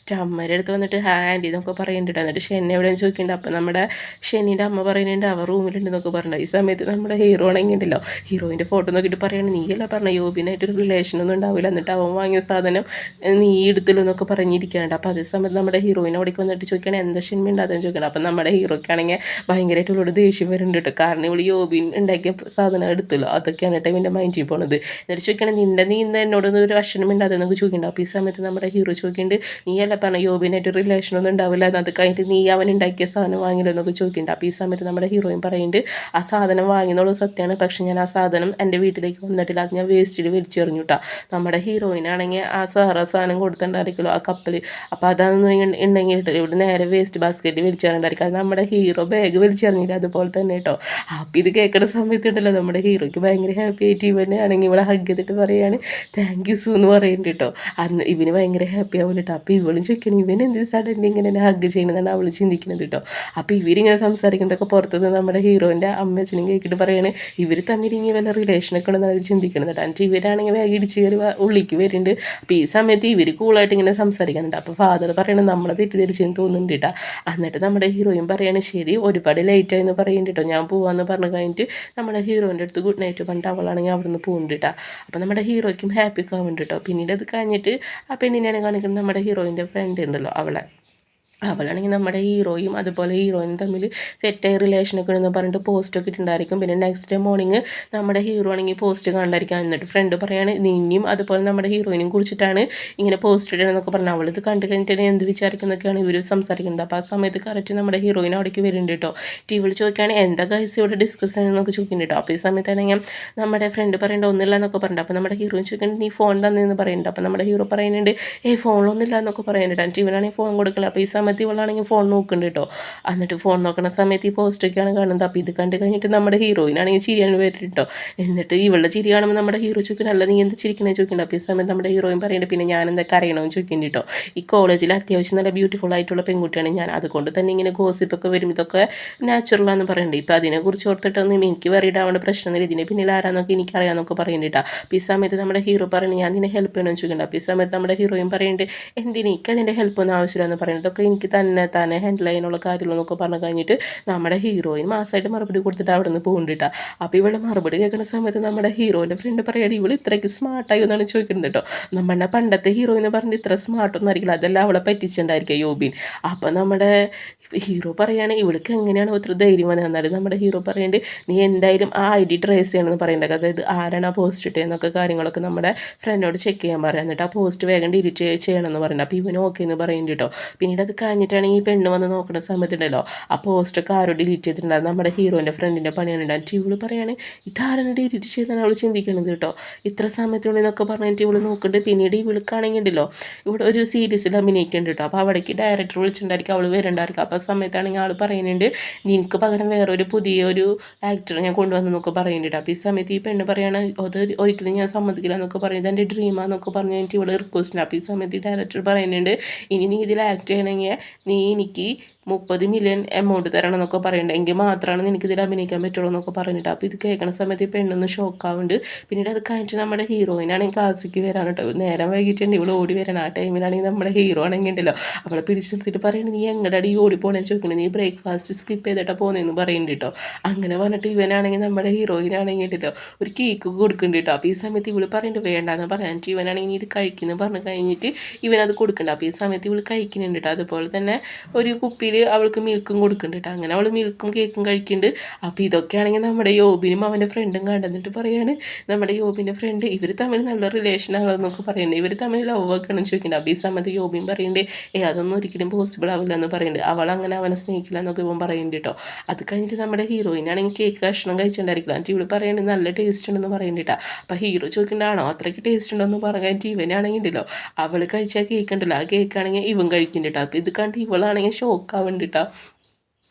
അമ്മയുടെ അടുത്ത് വന്നിട്ട് ആൻറ്റി എന്നൊക്കെ പറയുന്നുണ്ട്. എന്നിട്ട് ഷെന്നെ എവിടെയെന്ന് ചോദിക്കുന്നുണ്ട്. അപ്പോൾ നമ്മുടെ ഷെന്നീൻ്റെ അമ്മ പറയുന്നുണ്ട് അവർ റൂമിലുണ്ടെന്നൊക്കെ പറഞ്ഞിട്ട്. ഈ സമയത്ത് നമ്മുടെ ഹീറോ ആണെങ്കിൽ ഉണ്ടല്ലോ ഹീറോയിൻ്റെ ഫോട്ടോ നോക്കിയിട്ട് പറയണം നീയല്ല പറഞ്ഞ യോബിനായിട്ടൊരു റിലേഷനൊന്നും ഉണ്ടാവില്ല, എന്നിട്ട് അവൻ വാങ്ങിയ സാധനം നീ എടുത്തില്ല എന്നൊക്കെ പറഞ്ഞിരിക്കാനുണ്ട്. അപ്പോൾ അതേ സമയത്ത് നമ്മുടെ ഹീറോയിനെ അവിടേക്ക് വന്നിട്ട് ചോദിക്കണം എന്താ ഷെന്മി ഉണ്ടാതെന്ന് ചോദിക്കണം. അപ്പം നമ്മുടെ ഹീറോയ്ക്കാണെങ്കിൽ ഭയങ്കരമായിട്ട് ഇവളോട് ദേഷ്യം വരുന്നുണ്ട് കേട്ടോ. കാരണം ഇവൾ യോബിൻ ഉണ്ടാക്കിയ സാധനം എടുത്തല്ലോ, അതൊക്കെയാണ് കേട്ടോ ഇവൻ്റെ മൈൻഡിൽ പോണത്. എന്നിട്ട് ചോദിക്കണം നീ ഇന്ന് എന്നോടൊന്നും ഒരു ഭക്ഷണം ഉണ്ടാതെന്നൊക്കെ ചോദിക്കുന്നുണ്ട്. അപ്പോൾ ഈ സമയത്ത് നമ്മുടെ ഹീറോ ചോദിക്കുന്നുണ്ട് നീയല്ല പറഞ്ഞ യോബിനായിട്ട് റിലേഷനൊന്നും ഉണ്ടാവില്ല, അത് കഴിഞ്ഞിട്ട് നീ അവൻ ഉണ്ടാക്കിയ സാധനം വാങ്ങില്ലോ എന്നൊക്കെ ചോദിക്കുന്നുണ്ട്. അപ്പോൾ ഈ സമയത്ത് നമ്മുടെ ഹീറോയിൻ പറയുന്നുണ്ട് ആ സാധനം വാങ്ങിയെന്നുള്ളത് സത്യമാണ്, പക്ഷേ ഞാൻ ആ സാധനം എൻ്റെ വീട്ടിലേക്ക് വന്നിട്ടില്ല, അത് ഞാൻ വേസ്റ്റിൽ വലിച്ചെറിഞ്ഞു കേട്ടോ. നമ്മുടെ ഹീറോയിനാണെങ്കിൽ ആ സാധനം കൊടുത്തിട്ടുണ്ടായിരിക്കുമല്ലോ ആ കപ്പൽ, അപ്പോൾ അതാണെന്ന് ഉണ്ടെങ്കിൽ ഇവിടെ നേരെ വേസ്റ്റ് ബാസ്ക്കറ്റ് വലിച്ചെറിഞ്ഞിട്ടുണ്ടായിരിക്കും. അത് നമ്മുടെ ഹീറോ ബാഗ് വലിച്ചെറിഞ്ഞില്ല അതുപോലെ തന്നെ കേട്ടോ. അപ്പോൾ ഇത് കേൾക്കുന്ന സമയത്തുണ്ടല്ലോ നമ്മുടെ ഹീറോയ്ക്ക് ഭയങ്കര ഹാപ്പി ആയിട്ട് ഇവനെ ആണെങ്കിൽ ഇവിടെ ഹഗ് ചെയ്തിട്ട് പറയുകയാണ് താങ്ക് യു സൂ എന്ന് പറയുന്നുണ്ട് കേട്ടോ. അന്ന് ഇവന് ഭയങ്കര ഹാപ്പി ആവില്ല കേട്ടോ. അപ്പോൾ ഇവളും ചോദിക്കണം ഇവൻ എന്ത് സഡൻലി ഇങ്ങനെ ഹഗ് ചെയ്യുന്നതാണ് അവൾ ചിന്തിക്കുന്നത് കേട്ടോ. അപ്പോൾ ഇവരിങ്ങനെ സംസാരിക്കുന്നതൊക്കെ പുറത്തുനിന്ന് നമ്മുടെ ഹീറോൻ്റെ അമ്മച്ചനും കേൾക്കിട്ട് പറയുകയാണ് ഇവർ തമ്മിൽ ഇനി വല്ല റിലേഷനൊക്കെ ഉണ്ടെന്ന് അവർ ചിന്തിക്കുന്നത്. എന്നിട്ട് ഇവരാണെങ്കിൽ വേഗം ഇടിച്ച് കയറി ഉള്ളിക്ക് വരുന്നുണ്ട്. അപ്പോൾ ഈ സമയത്ത് ഇവർ കൂളായിട്ട് ഇങ്ങനെ സംസാരിക്കുന്നുണ്ട്. അപ്പോൾ ഫാദർ പറയണം നമ്മളെ തെറ്റിദ്ധരിച്ചെന്ന് തോന്നുന്നുണ്ട് കേട്ടോ. എന്നിട്ട് നമ്മുടെ ഹീറോയും പറയാണ് ശരി ഒരുപാട് ലേറ്റായി എന്ന് പറയുന്നുണ്ട് കേട്ടോ, ഞാൻ പോവാമെന്ന് പറഞ്ഞു കഴിഞ്ഞിട്ട് നമ്മുടെ ഹീറോൻ്റെ അടുത്ത് ഗുഡ് നൈറ്റ് പറഞ്ഞിട്ട് അവളാണെങ്കിൽ അവിടെ നിന്ന് പോകുന്നുണ്ട് കേട്ടോ. അപ്പോൾ നമ്മുടെ ഹീറോയ്ക്കും ഹാപ്പി ഒക്കെ ആവുന്നുണ്ട് കേട്ടോ. പിന്നീട് അത് കഴിഞ്ഞിട്ട് ആ പെണ്ണിനെയാണ് കാണിക്കുന്നത് നമ്മുടെ ഹീറോയിൻ്റെ ഫ്രണ്ട് ഉണ്ടല്ലോ അവളാണെങ്കിൽ നമ്മുടെ ഹീറോയും അതുപോലെ ഹീറോയിനും തമ്മിൽ സെറ്റായി റിലേഷനൊക്കെ ഉണ്ടെന്ന് പറഞ്ഞിട്ട് പോസ്റ്റൊക്കെ ഇട്ടുണ്ടായിരിക്കും. പിന്നെ നെക്സ്റ്റ് ഡേ മോർണിംഗ് നമ്മുടെ ഹീറോ ആണെങ്കിൽ പോസ്റ്റ് കണ്ടായിരിക്കാം. എന്നിട്ട് ഫ്രണ്ട് പറയാണ് നിന്നെയും അതുപോലെ നമ്മുടെ ഹീറോയിനും കുറിച്ചിട്ടാണ് ഇങ്ങനെ പോസ്റ്റ് ഇടണമെന്നൊക്കെ പറഞ്ഞു. അവളിത് കണ്ടു കഴിഞ്ഞിട്ട് എന്ത് വിചാരിക്കുന്നൊക്കെയാണ് ഇവർ സംസാരിക്കുന്നത്. അപ്പോൾ ആ സമയത്ത് കറക്റ്റ് നമ്മുടെ ഹീറോയിൻ അവിടേക്ക് വരുന്നുണ്ട് കേട്ടോ. ടിവിയിൽ ചോദിക്കുകയാണ് എന്താ ഗൈസ് ഇവിടെ ഡിസ്കസ് ചെയ്യണമെന്നൊക്കെ ചോദിക്കുന്നുണ്ട് കേട്ടോ. അപ്പോൾ ഈ സമയത്താണെങ്കിൽ നമ്മുടെ ഫ്രണ്ട് പറയേണ്ട ഒന്നുമില്ല എന്നൊക്കെ പറഞ്ഞിട്ട് അപ്പോൾ നമ്മുടെ ഹീറോയിൻ ചോദിക്കുന്നത് നീ ഫോൺ തന്നെയെന്ന് പറയുന്നുണ്ട്. അപ്പോൾ നമ്മുടെ ഹീറോ പറയുന്നുണ്ട് ഫോണൊന്നുമില്ല എന്നൊക്കെ പറയുന്നുണ്ട്. ടിവിയിലാണെങ്കിൽ ഫോൺ കൊടുക്കില്ല. അപ്പോൾ ഈ സമയത്ത് ഇവളാണെങ്കിൽ ഫോൺ നോക്കുന്നുണ്ട് കേട്ടോ. എന്നിട്ട് ഫോൺ നോക്കുന്ന സമയത്ത് ഈ പോസ്റ്റൊക്കെയാണ് കാണുന്നത്. അപ്പോൾ ഇത് കണ്ട് കഴിഞ്ഞിട്ട് നമ്മുടെ ഹീറോയിനാണെങ്കിൽ ചിരിയാണ് വരുന്നത് കേട്ടോ. എന്നിട്ട് ഇവളുടെ ചിരി കാണുമ്പോൾ നമ്മുടെ ഹീറോ ചോദിക്കണം അല്ല നീ എന്ത് ചിരിക്കണേ ചോദിക്കുന്നുണ്ട്. അപ്പോൾ ഈ സമയത്ത് നമ്മുടെ ഹീറോയിൻ പറയുന്നുണ്ട് പിന്നെ ഞാൻ എന്താ കരയണമെന്ന് ചോദിക്കുന്നുണ്ട് കേട്ടോ. ഈ കോളേജിൽ അത്യാവശ്യം നല്ല ബ്യൂട്ടിഫുൾ ആയിട്ടുള്ള പെൺകുട്ടിയാണ് ഞാൻ, അതുകൊണ്ട് തന്നെ ഇങ്ങനെ ഗോസിപ്പൊക്കെ വരും ഇതൊക്കെ നാച്ചുറലാണെന്ന് പറയുന്നുണ്ട്. ഇപ്പോൾ അതിനെക്കുറിച്ച് ഓർത്തിട്ടൊന്നും എനിക്ക് വെറിയുടെ ആവേണ്ട പ്രശ്നമൊന്നുമില്ല, ഇതിനെ പിന്നിൽ ആരാന്നൊക്കെ എനിക്കറിയാമെന്നൊക്കെ പറയുന്നുണ്ട് കേട്ടോ. അപ്പോൾ ഈ സമയത്ത് നമ്മുടെ ഹീറോ പറയുന്നത് ഞാൻ നിന്നെ ഹെൽപ്പ് ചെയ്യണമെന്ന് ചോദിക്കുന്നുണ്ട്. അപ്പോൾ ഈ സമയത്ത് നമ്മുടെ ഹീറോയിൻ പറയുന്നുണ്ട് എന്തിനേക്ക് അതിൻ്റെ ഹെൽപ്പൊന്നും ആവശ്യമില്ലെന്ന് പറയുന്നത്, ഇതൊക്കെ എനിക്ക് തന്നെ ഹാൻഡിൽ ചെയ്യാനുള്ള കാര്യങ്ങളെന്നൊക്കെ പറഞ്ഞു കഴിഞ്ഞിട്ട് നമ്മുടെ ഹീറോയിൻ മാസമായിട്ട് മറുപടി കൊടുത്തിട്ട് അവിടെ നിന്ന് പോകുന്നുണ്ട്. അപ്പോൾ ഇവിടെ മറുപടി കേൾക്കുന്ന സമയത്ത് നമ്മുടെ ഹീറോയിൻ്റെ ഫ്രണ്ട് പറയുകയാണ് ഇവൾ ഇത്രയ്ക്ക് സ്മാർട്ടായി എന്നാണ് ചോദിക്കുന്നത് കേട്ടോ. നമ്മുടെ പണ്ടത്തെ ഹീറോയിനെ പറഞ്ഞ് ഇത്ര സ്മാർട്ടൊന്നും ആയിരിക്കില്ല, അതെല്ലാം അവളെ പറ്റിച്ചിട്ടുണ്ടായിരിക്കുക യോബിൻ. അപ്പോൾ നമ്മുടെ ഹീറോ പറയുകയാണ് ഇവൾക്ക് എങ്ങനെയാണ് ഒത്തിരി ധൈര്യം വന്നത്. എന്നാലും നമ്മുടെ ഹീറോ പറയുന്നുണ്ട് നീ എന്തായാലും ആ ID ട്രേസ് ചെയ്യണമെന്ന് പറയുന്നുണ്ട്. അതായത് ആരാണ് ആ പോസ്റ്റ് ഇട്ടതെന്നൊക്കെ കാര്യങ്ങളൊക്കെ നമ്മുടെ ഫ്രണ്ടിനോട് ചെക്ക് ചെയ്യാൻ പറയാം. എന്നിട്ട് ആ പോസ്റ്റ് വേഗം ഡിലീറ്റ് ചെയ്യണമെന്ന് പറയുന്നത്. അപ്പോൾ ഇവന് ഓക്കെ എന്ന് പറയുന്നുണ്ട് കേട്ടോ. പിന്നീട് അത് കഴിഞ്ഞിട്ടാണെങ്കിൽ ഈ പെണ്ണ് വന്ന് നോക്കുന്ന സമയത്തുണ്ടല്ലോ ആ പോസ്റ്റൊക്കെ ആരോ ഡിലീറ്റ് ചെയ്തിട്ടുണ്ടാകും. നമ്മുടെ ഹീറോൻ്റെ ഫ്രണ്ടിൻ്റെ പണിയാണ് ഉണ്ടാകും. ഇവള് പറയാണ് ഇതാരാണ് ഡിലീറ്റ് ചെയ്താണ് അവൾ ചിന്തിക്കണത് കേട്ടോ. ഇത്ര സമയത്തുള്ളിൽ എന്നൊക്കെ പറഞ്ഞിട്ട് ഇവള് നോക്കുന്നുണ്ട്. പിന്നീട് ഇവൾക്കാണെങ്കിൽ ഉണ്ടല്ലോ ഇവിടെ ഒരു സീരീസിൽ അഭിനയിക്കുന്നുണ്ട് കേട്ടോ. അപ്പോൾ അവിടേക്ക് ഡയറക്ടർ വിളിച്ചിട്ടുണ്ടായിരിക്കും, അവൾ വരണ്ടായിരിക്കും. അപ്പോൾ സമയത്താണെങ്കിൽ ആൾ പറയുന്നുണ്ട് നിനക്ക് പകരം വേറൊരു പുതിയൊരു ആക്ടറെ ഞാൻ കൊണ്ടുവന്നു എന്നൊക്കെ പറയുന്നുണ്ട്. അപ്പോൾ ഈ സമയത്ത് ഈ പെണ്ണ് പറയാണ് അത് ഒരിക്കലും ഞാൻ സമ്മതിക്കില്ല എന്നൊക്കെ പറയുന്നത് എൻ്റെ ഡ്രീമാന്നൊക്കെ പറഞ്ഞു കഴിഞ്ഞിട്ട് ഇവിടെ റിക്വസ്റ്റ്. അപ്പോൾ ഈ സമയത്ത് ഈ ഡയറക്ടർ പറയുന്നുണ്ട് ഇനി നീ ഇതിൽ ആക്ട് ചെയ്യണമെങ്കിൽ നീ എനിക്ക് 30 മില്യൺ എമൗണ്ട് തരണം എന്നൊക്കെ പറയുന്നുണ്ട്, എങ്കിൽ മാത്രമാണ് നിനക്ക് ഇതിൽ അഭിനയിക്കാൻ പറ്റുള്ളൂ എന്നൊക്കെ പറഞ്ഞിട്ട്. അപ്പോൾ ഇത് കേൾക്കുന്ന സമയത്ത് ഈ പെണ്ണൊന്ന് ഷോക്കാവുന്നുണ്ട്. പിന്നീട് അത് കഴിഞ്ഞിട്ട് നമ്മുടെ ഹീറോയിനാണെങ്കിൽ ക്ലാസ്സിക്ക് വരാൻ കേട്ടോ. നേരം വൈകിട്ടുണ്ട് ഇവൾ ഓടി വരണം. ആ ടൈമിലാണെങ്കിൽ നമ്മുടെ ഹീറോ ആണെങ്കിൽ ഉണ്ടല്ലോ അവളെ പിടിച്ച് നിർത്തിയിട്ട് പറയുന്നത് നീ എങ്ങടെ ഓടി പോകണമെന്ന് ചോദിക്കുന്നത്, നീ ബ്രേക്ക്ഫാസ്റ്റ് സ്കിപ്പ് ചെയ്തിട്ടാണ് പോകുന്നതെന്ന് പറയുന്നുണ്ട് കേട്ടോ. അങ്ങനെ പറഞ്ഞിട്ട് ഇവനാണെങ്കിൽ നമ്മുടെ ഹീറോയിനാണെങ്കിൽ ഉണ്ടല്ലോ ഒരു കേക്ക് കൊടുക്കുന്നുണ്ട് കേട്ടോ. അപ്പോൾ ഈ സമയത്ത് ഇവള് പറയുന്നുണ്ട് വേണ്ടാന്ന് പറഞ്ഞിട്ട് ഇവനാണെങ്കിൽ ഇത് കഴിക്കുന്നു പറഞ്ഞു കഴിഞ്ഞിട്ട് ഇവനത് കൊടുക്കുന്നുണ്ട്. അപ്പോൾ ഈ സമയത്ത് ഇവള് കഴിക്കുന്നുണ്ട് കേട്ടോ. അതുപോലെ തന്നെ ഒരു കുപ്പിയിൽ അവൾക്ക് മിൽക്കും കൊടുക്കുന്നുണ്ട്. അങ്ങനെ അവൾ മിൽക്കും കേക്കും കഴിക്കുന്നുണ്ട്. അപ്പോൾ ഇതൊക്കെയാണെങ്കിൽ നമ്മുടെ യോബിനും അവൻ്റെ ഫ്രണ്ടും കണ്ടെന്നിട്ട് പറയാണ് നമ്മുടെ യോബിൻ്റെ ഫ്രണ്ട് ഇവർ തമ്മിൽ നല്ല റിലേഷൻ ആണെന്നൊക്കെ പറയുന്നുണ്ട്, ഇവർ തമ്മിൽ ലവ് ഒക്കെ ആണെന്ന് ചോദിക്കുന്നുണ്ട്. അപ്പോൾ ഈ സമയത്ത് യോബിൻ പറയുന്നുണ്ട് അതൊന്നും ഒരിക്കലും പോസിബിൾ ആവില്ല എന്ന് പറയുന്നുണ്ട്, അവൾ അങ്ങനെ അവനെ സ്നേഹിക്കില്ല എന്നൊക്കെ ഇവൻ പറയുന്നുണ്ട് കേട്ടോ. അത് കഴിഞ്ഞിട്ട് നമ്മുടെ ഹീറോയിനാണെങ്കിൽ കേക്ക് കഷ്ണം കഴിച്ചിട്ടുണ്ടായിരിക്കില്ല. എന്നിട്ട് ഇവള് പറയുന്നത് നല്ല ടേസ്റ്റ് ഉണ്ടെന്ന് പറയുന്നുണ്ട്. അപ്പോൾ ഹീറോ ചോദിക്കേണ്ടതാണോ അത്രയ്ക്ക് ടേസ്റ്റ് ഉണ്ടെന്ന് പറഞ്ഞിട്ട് ഇവനാണെങ്കിൽ ഉണ്ടല്ലോ അവൾ കഴിച്ചാൽ കേക്ക് ഉണ്ടല്ലോ ആ കേക്കാണെങ്കിൽ ഇവൻ കഴിക്കുന്നുണ്ട്. അപ്പോൾ ഇത് കണ്ട് ഇവളാണെങ്കിൽ ഷോക്കാവുന്നുണ്ട് കേട്ടോ.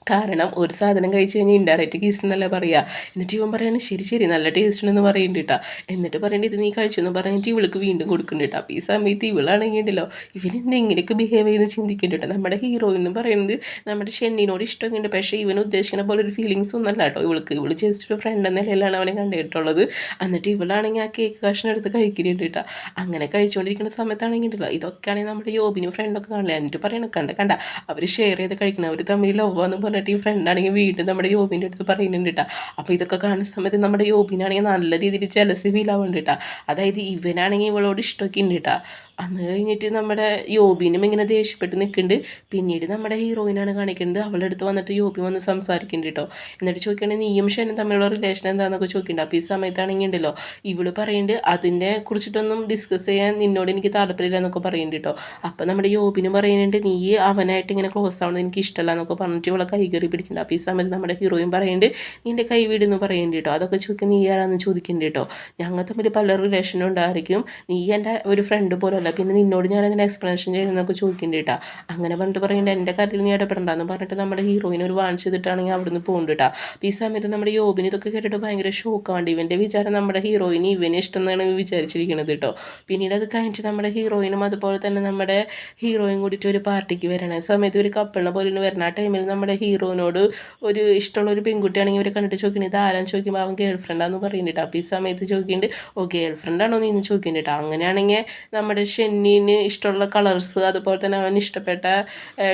കാരണം ഒരു സാധനം കഴിച്ച് കഴിഞ്ഞാൽ ഇൻഡയറക്റ്റ് കിസ് എന്നല്ല പറയുക. എന്നിട്ട് ഇവൻ പറയാണ് ശരി ശരി നല്ല ടേസ്റ്റ് ഉണ്ടെന്ന് പറയുന്നുണ്ട് കേട്ടോ. എന്നിട്ട് പറയേണ്ടത് ഇത് നീ കഴിച്ചു എന്ന് പറഞ്ഞിട്ട് ഇവൾക്ക് വീണ്ടും കൊടുക്കുന്നുണ്ട് കേട്ടോ. അപ്പോൾ ഈ സമയത്ത് ഇവളാണെങ്കിൽ ഉണ്ടല്ലോ ഇവനെന്ത് എങ്ങനെയൊക്കെ ബിഹേവ് ചെയ്ത് ചിന്തിക്കുന്നുണ്ട്. നമ്മുടെ ഹീറോയിൻ എന്ന് പറയുന്നത് നമ്മുടെ ഷെന്നിനോട് ഇഷ്ടമൊക്കെ ഉണ്ട്, പക്ഷേ ഇവൻ ഉദ്ദേശിക്കുന്ന പോലെ ഒരു ഫീലിങ്സ് ഒന്നല്ല കേട്ടോ ഇവൾക്ക്. ഇവള് ജസ്റ്റ് ഒരു ഫ്രണ്ട് എന്ന നിലയിലാണ് അവനെ കണ്ടിട്ടുള്ളത്. എന്നിട്ട് ഇവളാണെങ്കിൽ ആ കേക്ക് കഷ്ണം എടുത്ത് കഴിക്കുന്നുണ്ട് കേട്ടോ. അങ്ങനെ കഴിച്ചുകൊണ്ടിരിക്കുന്ന സമയത്താണെങ്കിൽ ഉണ്ടല്ലോ ഇതൊക്കെയാണെങ്കിൽ നമ്മുടെ യോബിനും ഫ്രണ്ടൊക്കെ കാണില്ല. എന്നിട്ട് പറയണ കണ്ട അവർ ഷെയർ ചെയ്ത് കഴിക്കണം, അവർ തമ്മിൽ ലവ് എന്ന് പറഞ്ഞിട്ട് ഈ ഫ്രണ്ടാണെങ്കിൽ വീണ്ടും നമ്മുടെ യോബിൻ്റെ അടുത്ത് പറയുന്നുണ്ട് കേട്ടോ. അപ്പോൾ ഇതൊക്കെ കാണുന്ന സമയത്ത് നമ്മുടെ യോബിനാണെങ്കിൽ നല്ല രീതിയിൽ ജലസി ഫീൽ ആവുന്നുണ്ട് കേട്ടോ. അതായത് ഇവനാണെങ്കിൽ ഇവളോട് ഇഷ്ടമൊക്കെ ഉണ്ട് കേട്ടോ. അന്ന് കഴിഞ്ഞിട്ട് നമ്മുടെ യോബിനും ഇങ്ങനെ ദേഷ്യപ്പെട്ട് നിൽക്കുന്നുണ്ട്. പിന്നീട് നമ്മുടെ ഹീറോയിനാണ് കാണിക്കുന്നത്, അവളുടെ അടുത്ത് വന്നിട്ട് യോബി വന്ന് സംസാരിക്കുന്നുണ്ട് കേട്ടോ. എന്നിട്ട് ചോദിക്കുകയാണെങ്കിൽ നീയും ഷെനും തമ്മിലുള്ള റിലേഷൻ എന്താണെന്നൊക്കെ ചോദിക്കുന്നുണ്ട്. അപ്പോൾ ഈ സമയത്താണെങ്കിൽ ഉണ്ടല്ലോ ഇവള് പറയുന്നുണ്ട് അതിനെ കുറിച്ചിട്ടൊന്നും ഡിസ്കസ് ചെയ്യാൻ നിന്നോട് എനിക്ക് താല്പര്യമില്ല എന്നൊക്കെ പറയുന്നുണ്ട് കേട്ടോ. അപ്പോൾ നമ്മുടെ യോബിനും പറയുന്നുണ്ട് നീ അവനായിട്ട് ഇങ്ങനെ ക്ലോസ് ആവണമെന്ന് എനിക്ക് ഇഷ്ടമല്ല എന്നൊക്കെ പറഞ്ഞിട്ട് ഇവളെ കൈകറി പിടിക്കുന്നുണ്ട്. അപ്പോൾ ഈ സമയത്ത് നമ്മുടെ ഹീറോയും പറയുന്നുണ്ട് നിൻ്റെ കൈ വീടെന്ന് പറയുന്നുണ്ട് കേട്ടോ. അതൊക്കെ ചോദിക്കാൻ നീ ആരാന്ന് ചോദിക്കുന്നുണ്ട് കേട്ടോ. ഞങ്ങൾ തമ്മിൽ പല റിലേഷനും ഉണ്ടായിരിക്കും, നീ എൻ്റെ ഒരു ഫ്രണ്ട് പോലെ പിന്നെ നിന്നോട് ഞാൻ അതിന് എക്സ്പ്ലനേഷൻ ചെയ്യുന്നതൊക്കെ ചോദിക്കുന്നുണ്ട് കേട്ടോ. അങ്ങനെ പറഞ്ഞിട്ട് പറയുന്നുണ്ട് എൻ്റെ കാര്യത്തിൽ നീ ഇടപെടണ്ടെന്ന് പറഞ്ഞിട്ട് നമ്മുടെ ഹീറോയിനെ ഒരു വാൺ ചെയ്തിട്ടാണെങ്കിൽ അവിടെ നിന്ന് പോകുന്നുണ്ട് കേട്ടോ. അപ്പോൾ ഈ സമയത്ത് നമ്മുടെ യോബിന് ഇതൊക്കെ കേട്ടിട്ട് ഭയങ്കര ഷോക്കാണ്ട്. ഇവൻ്റെ വിചാരം നമ്മുടെ ഹീറോയിന് ഇവനെ ഇഷ്ടം എന്നാണ് വിചാരിച്ചിരിക്കുന്നത് കേട്ടോ. പിന്നീട് അത് കഴിഞ്ഞിട്ട് നമ്മുടെ ഹീറോയിനും അതുപോലെ തന്നെ നമ്മുടെ ഹീറോയും കൂടിയിട്ട് ഒരു പാർട്ടിക്ക് വരണ സമയത്ത് ഒരു കപ്പിളിനെ പോലെ വരുന്ന ആ ടൈമിൽ നമ്മുടെ ഹീറോയിനോട് ഒരു ഇഷ്ടമുള്ള ഒരു പെൺകുട്ടിയാണെങ്കിൽ ഇവരെ കണ്ടിട്ട് ചോദിക്കുന്നത് ഇത് ആരാന്ന് ചോദിക്കുമ്പോൾ അവൻ ഗേൾ ഫ്രണ്ടാന്ന് പറയുന്നുണ്ട്. അപ്പോൾ ഈ സമയത്ത് ചോദിക്കുന്നുണ്ട് ഗേൾ ഫ്രണ്ടാണോ നീ എന്ന് ചോദിക്കുന്നുണ്ട്. അങ്ങനെയാണെങ്കിൽ നമ്മുടെ ഷെന്നിന് ഇഷ്ടമുള്ള കളേഴ്സ് അതുപോലെ തന്നെ അവന് ഇഷ്ടപ്പെട്ട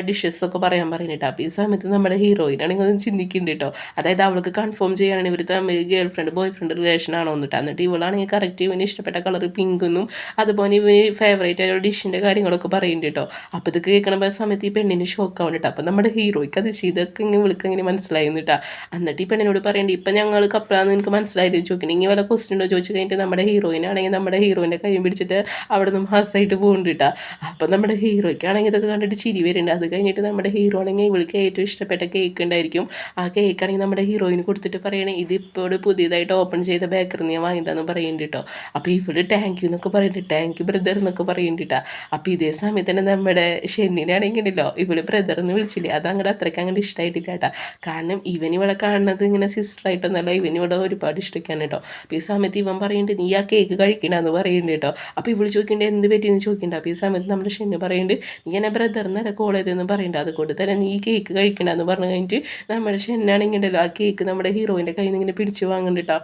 ഡിഷസൊക്കെ പറയാൻ പറയുന്നുണ്ട്. അപ്പോൾ ഈ സമയത്ത് നമ്മുടെ ഹീറോയിനാണെങ്കിൽ ഒന്ന് ചിന്തിക്കുന്നുണ്ട് കേട്ടോ. അതായത് അവൾക്ക് കൺഫേം ചെയ്യാനാണ് ഇവർ തമ്മിൽ girl friend boy friend relation ആണോ എന്നിട്ട്. എന്നിട്ട് ഇവളാണെങ്കിൽ കറക്റ്റ് ഇവന് ഇഷ്ടപ്പെട്ട കളർ പിങ്ക് എന്നും അതുപോലെ ഇവന് ഫേവറേറ്റ് ആയ ഡിഷിൻ്റെ കാര്യങ്ങളൊക്കെ പറയുന്നുണ്ട് കേട്ടോ. അപ്പോൾ ഇത് കേൾക്കണ സമയത്ത് ഈ പെണ്ണിന് ഷോക്ക് ആവുന്നുണ്ട്. അപ്പോൾ നമ്മുടെ ഹീറോയ്ക്ക് അത് ഇതൊക്കെ ഇങ്ങനെ വിളിക്ക് ഇങ്ങനെ മനസ്സിലായിരുന്നിട്ടാ. എന്നിട്ട് ഈ പെണ്ണിനോട് പറയേണ്ടി ഇപ്പം ഞങ്ങൾ കപ്പിളാന്ന് എനിക്ക് മനസ്സിലായിട്ട് ചോദിക്കണം ഇങ്ങനെ വല്ല ക്വസ്റ്റ്യൻ ഉണ്ടോ ചോദിച്ചു കഴിഞ്ഞിട്ട് നമ്മുടെ ഹീറോയിനാണെങ്കിൽ നമ്മുടെ ഹീറോയിൻ്റെ കൈയും പിടിച്ചിട്ട് അവിടെ നിന്ന് മാസമായിട്ട് പോകുന്നുണ്ട് കേട്ടോ. അപ്പം നമ്മുടെ ഹീറോയ്ക്കാണെങ്കിൽ ഇതൊക്കെ കണ്ടിട്ട് ചിരി വരുന്നുണ്ട്. അത് കഴിഞ്ഞിട്ട് നമ്മുടെ ഹീറോ ആണെങ്കിൽ ഇവൾക്ക് ഏറ്റവും ഇഷ്ടപ്പെട്ട കേക്ക് ഉണ്ടായിരിക്കും. ആ കേക്കാണെങ്കിൽ നമ്മുടെ ഹീറോയിന് കൊടുത്തിട്ട് പറയണേ ഇതിപ്പോൾ പുതിയതായിട്ട് ഓപ്പൺ ചെയ്ത ബേക്കറിൽ ഞാൻ വാങ്ങിയതാന്ന് പറയുന്നുണ്ട് കേട്ടോ. അപ്പോൾ ഇവള് താങ്ക് യു എന്നൊക്കെ പറയുന്നുണ്ട്, താങ്ക് യു ബ്രദർ എന്നൊക്കെ പറയുന്നുണ്ട് കേട്ടോ. അപ്പോൾ ഇതേ സമയത്ത് തന്നെ നമ്മുടെ ഷെന്നിനാണെങ്കിലോ ഇവള് ബ്രദർ എന്ന് വിളിച്ചില്ലേ അത് അങ്ങോട്ട് അത്രയ്ക്ക് അങ്ങോട്ട് ഇഷ്ടമായിട്ടില്ല കേട്ടോ. കാരണം ഇവൻ ഇവളെ കാണുന്നത് ഇങ്ങനെ സിസ്റ്ററായിട്ടൊന്നല്ല, ഇവൻ ഇവിടെ ഒരുപാട് ഇഷ്ടമൊക്കെയാണ് കേട്ടോ. അപ്പോൾ ഈ സമയത്ത് ഇവൻ പറയുന്നുണ്ട് നീ ആ കേക്ക് കഴിക്കണമെന്ന് പറയുന്നുണ്ട് കേട്ടോ. അപ്പോൾ ഇവള് ചോദിക്കേണ്ടത് എന്ത് പറ്റിയെന്ന് ചോദിക്കേണ്ട. അപ്പോൾ ഈ സമയത്ത് നമ്മുടെ ഷെന്നി പറയുന്നുണ്ട് നീ എന്നെ ബ്രദറിനല്ല കോൾ ചെയ്തതെന്ന് പറയുന്നുണ്ട്, അതുകൊണ്ട് തന്നെ നീ കേക്ക് കഴിക്കണമെന്ന് പറഞ്ഞു കഴിഞ്ഞിട്ട് നമ്മുടെ ഷെന്നാണെങ്കിൽ ഉണ്ടല്ലോ ആ കേക്ക് നമ്മുടെ ഹീറോയിൻ്റെ കയ്യിൽ നിന്ന് ഇങ്ങനെ പിടിച്ച് വാങ്ങുന്നുണ്ട് കേട്ടോ.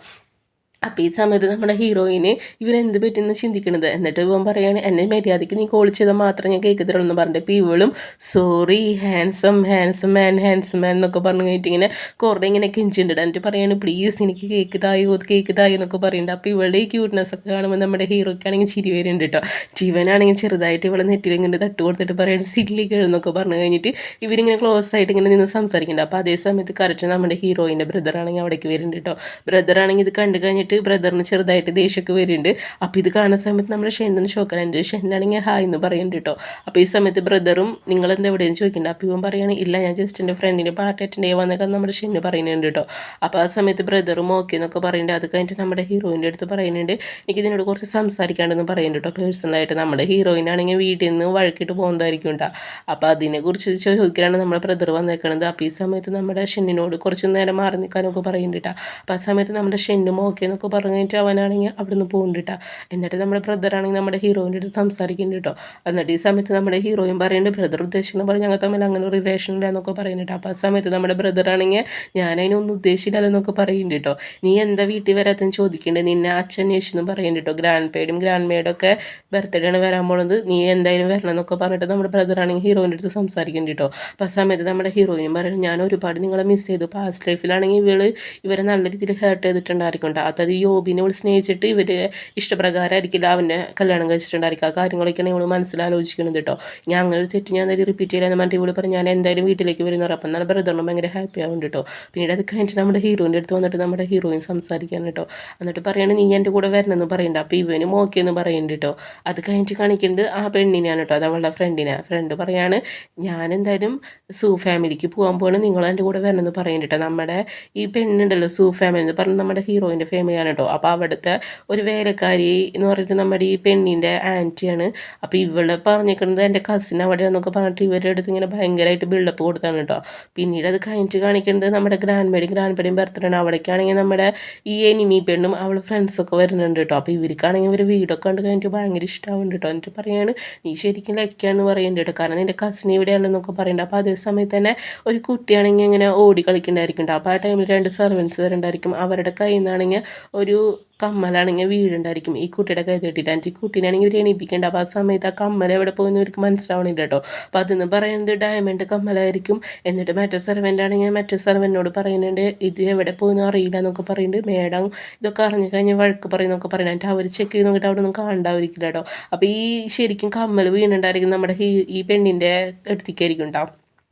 അപ്പോൾ ഈ സമയത്ത് നമ്മുടെ ഹീറോയിന് ഇവരെന്ത് പറ്റുമെന്ന് ചിന്തിക്കണത്. എന്നിട്ട് ഇവൻ പറയാണ് എന്നെ മര്യാദയ്ക്ക് നീ കോൾ ചെയ്താൽ മാത്രം ഞാൻ കേക്ക് തരുള്ളൂ എന്ന് പറഞ്ഞിട്ട്. ഇപ്പോൾ ഇവളും സോറി ഹാൻസം മാൻ എന്നൊക്കെ പറഞ്ഞു കഴിഞ്ഞിട്ട് ഇങ്ങനെ കുറേ ഇങ്ങനെ കിഞ്ചിട്ടുണ്ട്. എന്നിട്ട് പറയാണ് പ്ലീസ് എനിക്ക് കേക്ക് തായോ എന്നൊക്കെ പറയുന്നുണ്ട്. അപ്പോൾ ഇവളുടെ ഈ ക്യൂട്ട്നെസ് ഒക്കെ കാണുമ്പോൾ നമ്മുടെ ഹീറോയ്ക്കാണെങ്കിൽ ചിരി വരുന്നുണ്ട് കേട്ടോ. ജീവനാണെങ്കിൽ ചെറുതായിട്ട് ഇവളെ നെറ്റിൽ ഇങ്ങനെ തട്ട് കൊടുത്തിട്ട് പറയുന്നത് സില്ലികൾ എന്നൊക്കെ പറഞ്ഞു കഴിഞ്ഞിട്ട് ഇവരിങ്ങനെ ക്ലോസ് ആയിട്ട് ഇങ്ങനെ നിന്ന് സംസാരിക്കുന്നുണ്ട്. അപ്പോൾ അതേ സമയത്ത് കറക്റ്റ് നമ്മുടെ ഹീറോയിൻ്റെ ബ്രദറാണെങ്കിൽ അവിടേക്ക് വരുന്നുണ്ട് കേട്ടോ. ബ്രദറാണെങ്കിൽ ഇത് കണ്ടു കഴിഞ്ഞിട്ട് കഴിഞ്ഞിട്ട് ബ്രദറിന് ചെറുതായിട്ട് ദേഷ്യമൊക്കെ വരുന്നുണ്ട്. അപ്പോൾ ഇത് കാണുന്ന സമയത്ത് നമ്മുടെ ഷെന്നൊന്ന് ഷോക്കാനുണ്ട്. ഷെന്നാണെങ്കിൽ ഹായ് എന്ന് പറയുന്നുണ്ട് കേട്ടോ. അപ്പോൾ ഈ സമയത്ത് ബ്രദറും നിങ്ങളെന്താ എവിടെയെന്ന് ചോദിക്കുന്നുണ്ട്. അപ്പോൾ ഇവൻ പറയുകയാണ് ഇല്ല ഞാൻ ജസ്റ്റ് എൻ്റെ ഫ്രണ്ടിൻ്റെ പാർട്ടി അറ്റൻഡ് ചെയ്യാൻ വന്നേക്കാൻ നമ്മുടെ ഷെന്ന് പറയുന്നുണ്ട് കേട്ടോ. അപ്പോൾ ആ സമയത്ത് ബ്രദറും ഓക്കെ എന്നൊക്കെ പറയുന്നുണ്ട്. അത് കഴിഞ്ഞിട്ട് നമ്മുടെ ഹീറോയിൻ്റെ അടുത്ത് പറയുന്നുണ്ട് എനിക്ക് ഇതിനോട് കുറച്ച് സംസാരിക്കാണ്ടെന്ന് പറയുന്നുണ്ട് കേട്ടോ. പേഴ്സണലായിട്ട് നമ്മുടെ ഹീറോയിനാണെങ്കിൽ വീട്ടിൽ നിന്ന് വഴക്കിട്ട് പോകുന്നതായിരിക്കും കേട്ടോ. അപ്പോൾ അതിനെക്കുറിച്ച് ചോദിക്കാനാണ് നമ്മുടെ ബ്രദർ വന്നേക്കണത്. അപ്പോൾ ഈ സമയത്ത് നമ്മുടെ ഷെന്നിനോട് കുറച്ച് നേരം മാറി നിൽക്കാനൊക്കെ പറയുന്നുണ്ട്. അപ്പോൾ ആ സമയത്ത് നമ്മുടെ ഷെന്നും ഓക്കെ എന്നൊക്കെ പറഞ്ഞു കഴിഞ്ഞിട്ട് അവനാണെങ്കിൽ അവിടെ നിന്ന് പോകുന്നുണ്ട്. എന്നിട്ട് നമ്മുടെ ബ്രദറാണെങ്കിൽ നമ്മുടെ ഹീറോയിൻ്റെ അടുത്ത് സംസാരിക്കുന്നുണ്ട് കേട്ടോ. എന്നിട്ട് ഈ സമയത്ത് നമ്മുടെ ഹീറോയിൻ പറയുന്നുണ്ട് ബ്രദർ ഉദ്ദേശിക്കുന്ന പോലെ ഞങ്ങൾ തമ്മിൽ അങ്ങനെ ഒരു റിലേഷൻ ഇല്ല എന്നൊക്കെ പറയുന്നുണ്ട്. അപ്പോൾ ആ സമയത്ത് നമ്മുടെ ബ്രദറാണെങ്കിൽ ഞാനതിനൊന്നും ഉദ്ദേശിച്ചില്ല എന്നൊക്കെ പറയുന്നുണ്ട് കേട്ടോ. നീ എന്താ വീട്ടിൽ വരാത്തെന്ന് ചോദിക്കേണ്ടത്, നിന്നെ അച്ഛൻ അന്വേഷിച്ചെന്ന് പറയുന്നുണ്ട് കേട്ടോ. ഗ്രാൻഡ് പേടും ഗ്രാൻഡ് മേഡും ഒക്കെ ബർത്ത്ഡേ ആണ് വരാൻ പോണത്, നീ എന്തായാലും വരണം എന്നൊക്കെ പറഞ്ഞിട്ട് നമ്മുടെ ബ്രദറാണെങ്കിൽ ഹീറോയിൻ്റെ അടുത്ത് സംസാരിക്കുന്നുണ്ട് കേട്ടോ. അപ്പോൾ ആ സമയത്ത് നമ്മുടെ ഹീറോയിനും പറയുന്നത് ഞാൻ ഒരുപാട് നിങ്ങളെ മിസ് ചെയ്തു. പാസ്റ്റ് ലൈഫിലാണെങ്കിൽ ഇവരെ നല്ല രീതിയിൽ ഹേർട്ട് ചെയ്തിട്ടുണ്ടായിരിക്കും. അതായത് യോബിനെ ഇവൾ സ്നേഹിച്ചിട്ട് ഇവർ ഇഷ്ടപ്രകാരമായിരിക്കില്ല അവനെ കല്യാണം കഴിച്ചിട്ടുണ്ടായിരിക്കും. ആ കാര്യങ്ങളൊക്കെയാണ് ഇവൾ മനസ്സിലാലോചിക്കുന്നത് കേട്ടോ. ഞാൻ അങ്ങനെ ഒരു തെറ്റ് ഞാൻ എന്തായാലും റിപ്പീറ്റ് ചെയ്യാൻ പറഞ്ഞിട്ട് ഇവൾ പറഞ്ഞ് ഞാൻ എന്തായാലും വീട്ടിലേക്ക് വരുന്ന പറയും. അപ്പം എന്നാൽ ബ്രദറിനും ഭയങ്കര ഹാപ്പി ആവുന്നുണ്ട് കേട്ടോ. പിന്നീട് അത് കഴിഞ്ഞിട്ട് നമ്മുടെ ഹീറോയിൻ്റെ അടുത്ത് വന്നിട്ട് നമ്മുടെ ഹീറോയിൻ സംസാരിക്കാൻ കേട്ടോ. എന്നിട്ട് പറയുകയാണ് നീ എൻ്റെ കൂടെ വരണമെന്ന് പറയുന്നുണ്ട്. അപ്പോൾ ഇവനും ഓക്കെ എന്ന് പറയുന്നുണ്ട് കേട്ടോ. അത് കഴിഞ്ഞിട്ട് കാണിക്കുന്നത് ആ പെണ്ണിനെയാണ് കേട്ടോ. അത് അവളുടെ ഫ്രണ്ട് പറയാണ് ഞാൻ എന്തായാലും സൂ ഫാമിലിക്ക് പോകാൻ പോവാണ്, നിങ്ങൾ എൻ്റെ കൂടെ വരണമെന്ന് പറയുന്നുണ്ട് കേട്ടോ. നമ്മുടെ ഈ പെണ്ണുണ്ടല്ലോ സൂ ഫാമിലി എന്ന് പറഞ്ഞാൽ നമ്മുടെ ഹീറോയിൻ്റെ ഫാമിലിയാണ് കേട്ടോ. അപ്പോൾ അവിടുത്തെ ഒരു വേലക്കാരി എന്ന് പറയുന്നത് നമ്മുടെ ഈ പെണ്ണിൻ്റെ ആൻറ്റിയാണ്. അപ്പോൾ ഇവളെ പറഞ്ഞിരിക്കുന്നത് എൻ്റെ കസിൻ അവിടെയാണെന്നൊക്കെ പറഞ്ഞിട്ട് ഇവരുടെ അടുത്ത് ഇങ്ങനെ ഭയങ്കരമായിട്ട് ബിൽഡപ്പ് കൊടുത്താണ് കേട്ടോ. പിന്നീട് അത് കഴിഞ്ഞിട്ട് കാണിക്കുന്നത് നമ്മുടെ ഗ്രാൻഡ് പേടിയും ബർത്ത്ഡേ ആണ്. അവിടേക്കാണെങ്കിൽ നമ്മുടെ ഈ എനിമി പെണ്ണും അവൾ ഫ്രണ്ട്സൊക്കെ വരുന്നുണ്ട് കേട്ടോ. അപ്പോൾ ഇവർക്കാണെങ്കിൽ ഒരു വീടൊക്കെ കണ്ട് കഴിഞ്ഞിട്ട് ഭയങ്കര ഇഷ്ടമാവുന്നുണ്ട് കേട്ടോ. എന്നിട്ട് പറയാണ് നീ ശരിക്കും ലക്കാന്ന് പറയുന്നുണ്ട് കേട്ടോ, കാരണം നിൻ്റെ കസിൻ ഇവിടെയാണെന്നൊക്കെ പറയുന്നുണ്ട്. അപ്പോൾ അതേ സമയത്ത് തന്നെ ഒരു കുട്ടിയാണെങ്കിൽ ഇങ്ങനെ ഓടി കളിക്കുന്നുണ്ടായിരിക്കും. അപ്പോൾ ആ ടൈമിൽ 2 സെർവൻസ് വരുന്നുണ്ടായിരിക്കും. അവരുടെ കയ്യിൽ നിന്നാണെങ്കിൽ ഒരു കമ്മലാണെങ്കിൽ വീടുണ്ടായിരിക്കും ഈ കുട്ടിയുടെ കൈ തട്ടിയിട്ട്. എന്നിട്ട് ഈ കുട്ടീനാണെങ്കിൽ ഇവർ എണീപ്പിക്കേണ്ട. അപ്പോൾ ആ സമയത്ത് ആ കമ്മൽ എവിടെ പോകുന്ന ഇവർക്ക് മനസ്സിലാവണില്ല കേട്ടോ. അപ്പോൾ അതെന്ന് പറയുന്നത് ഡയമണ്ട് കമ്മലായിരിക്കും. എന്നിട്ട് മറ്റേ സെർവൻ്റ് ആണെങ്കിൽ മറ്റേ സെർവൻ്റിനോട് പറയുന്നുണ്ട് ഇത് എവിടെ പോകുന്നു അറിയില്ല എന്നൊക്കെ പറയുന്നുണ്ട്. മേഡം ഇതൊക്കെ അറിഞ്ഞു കഴിഞ്ഞാൽ വഴക്ക് പറയുന്നൊക്കെ പറയുന്നത്. എന്നിട്ട് അവർ ചെക്ക് ചെയ്ത് നോക്കിയിട്ട് അവിടെ ഒന്നും കാണണ്ടാവിരിക്കില്ല കേട്ടോ. അപ്പോൾ ഈ ശരിക്കും കമ്മൽ വീണുണ്ടായിരിക്കും നമ്മുടെ ഈ പെണ്ണിൻ്റെ അടുത്തേക്കായിരിക്കും ഉണ്ടാവും.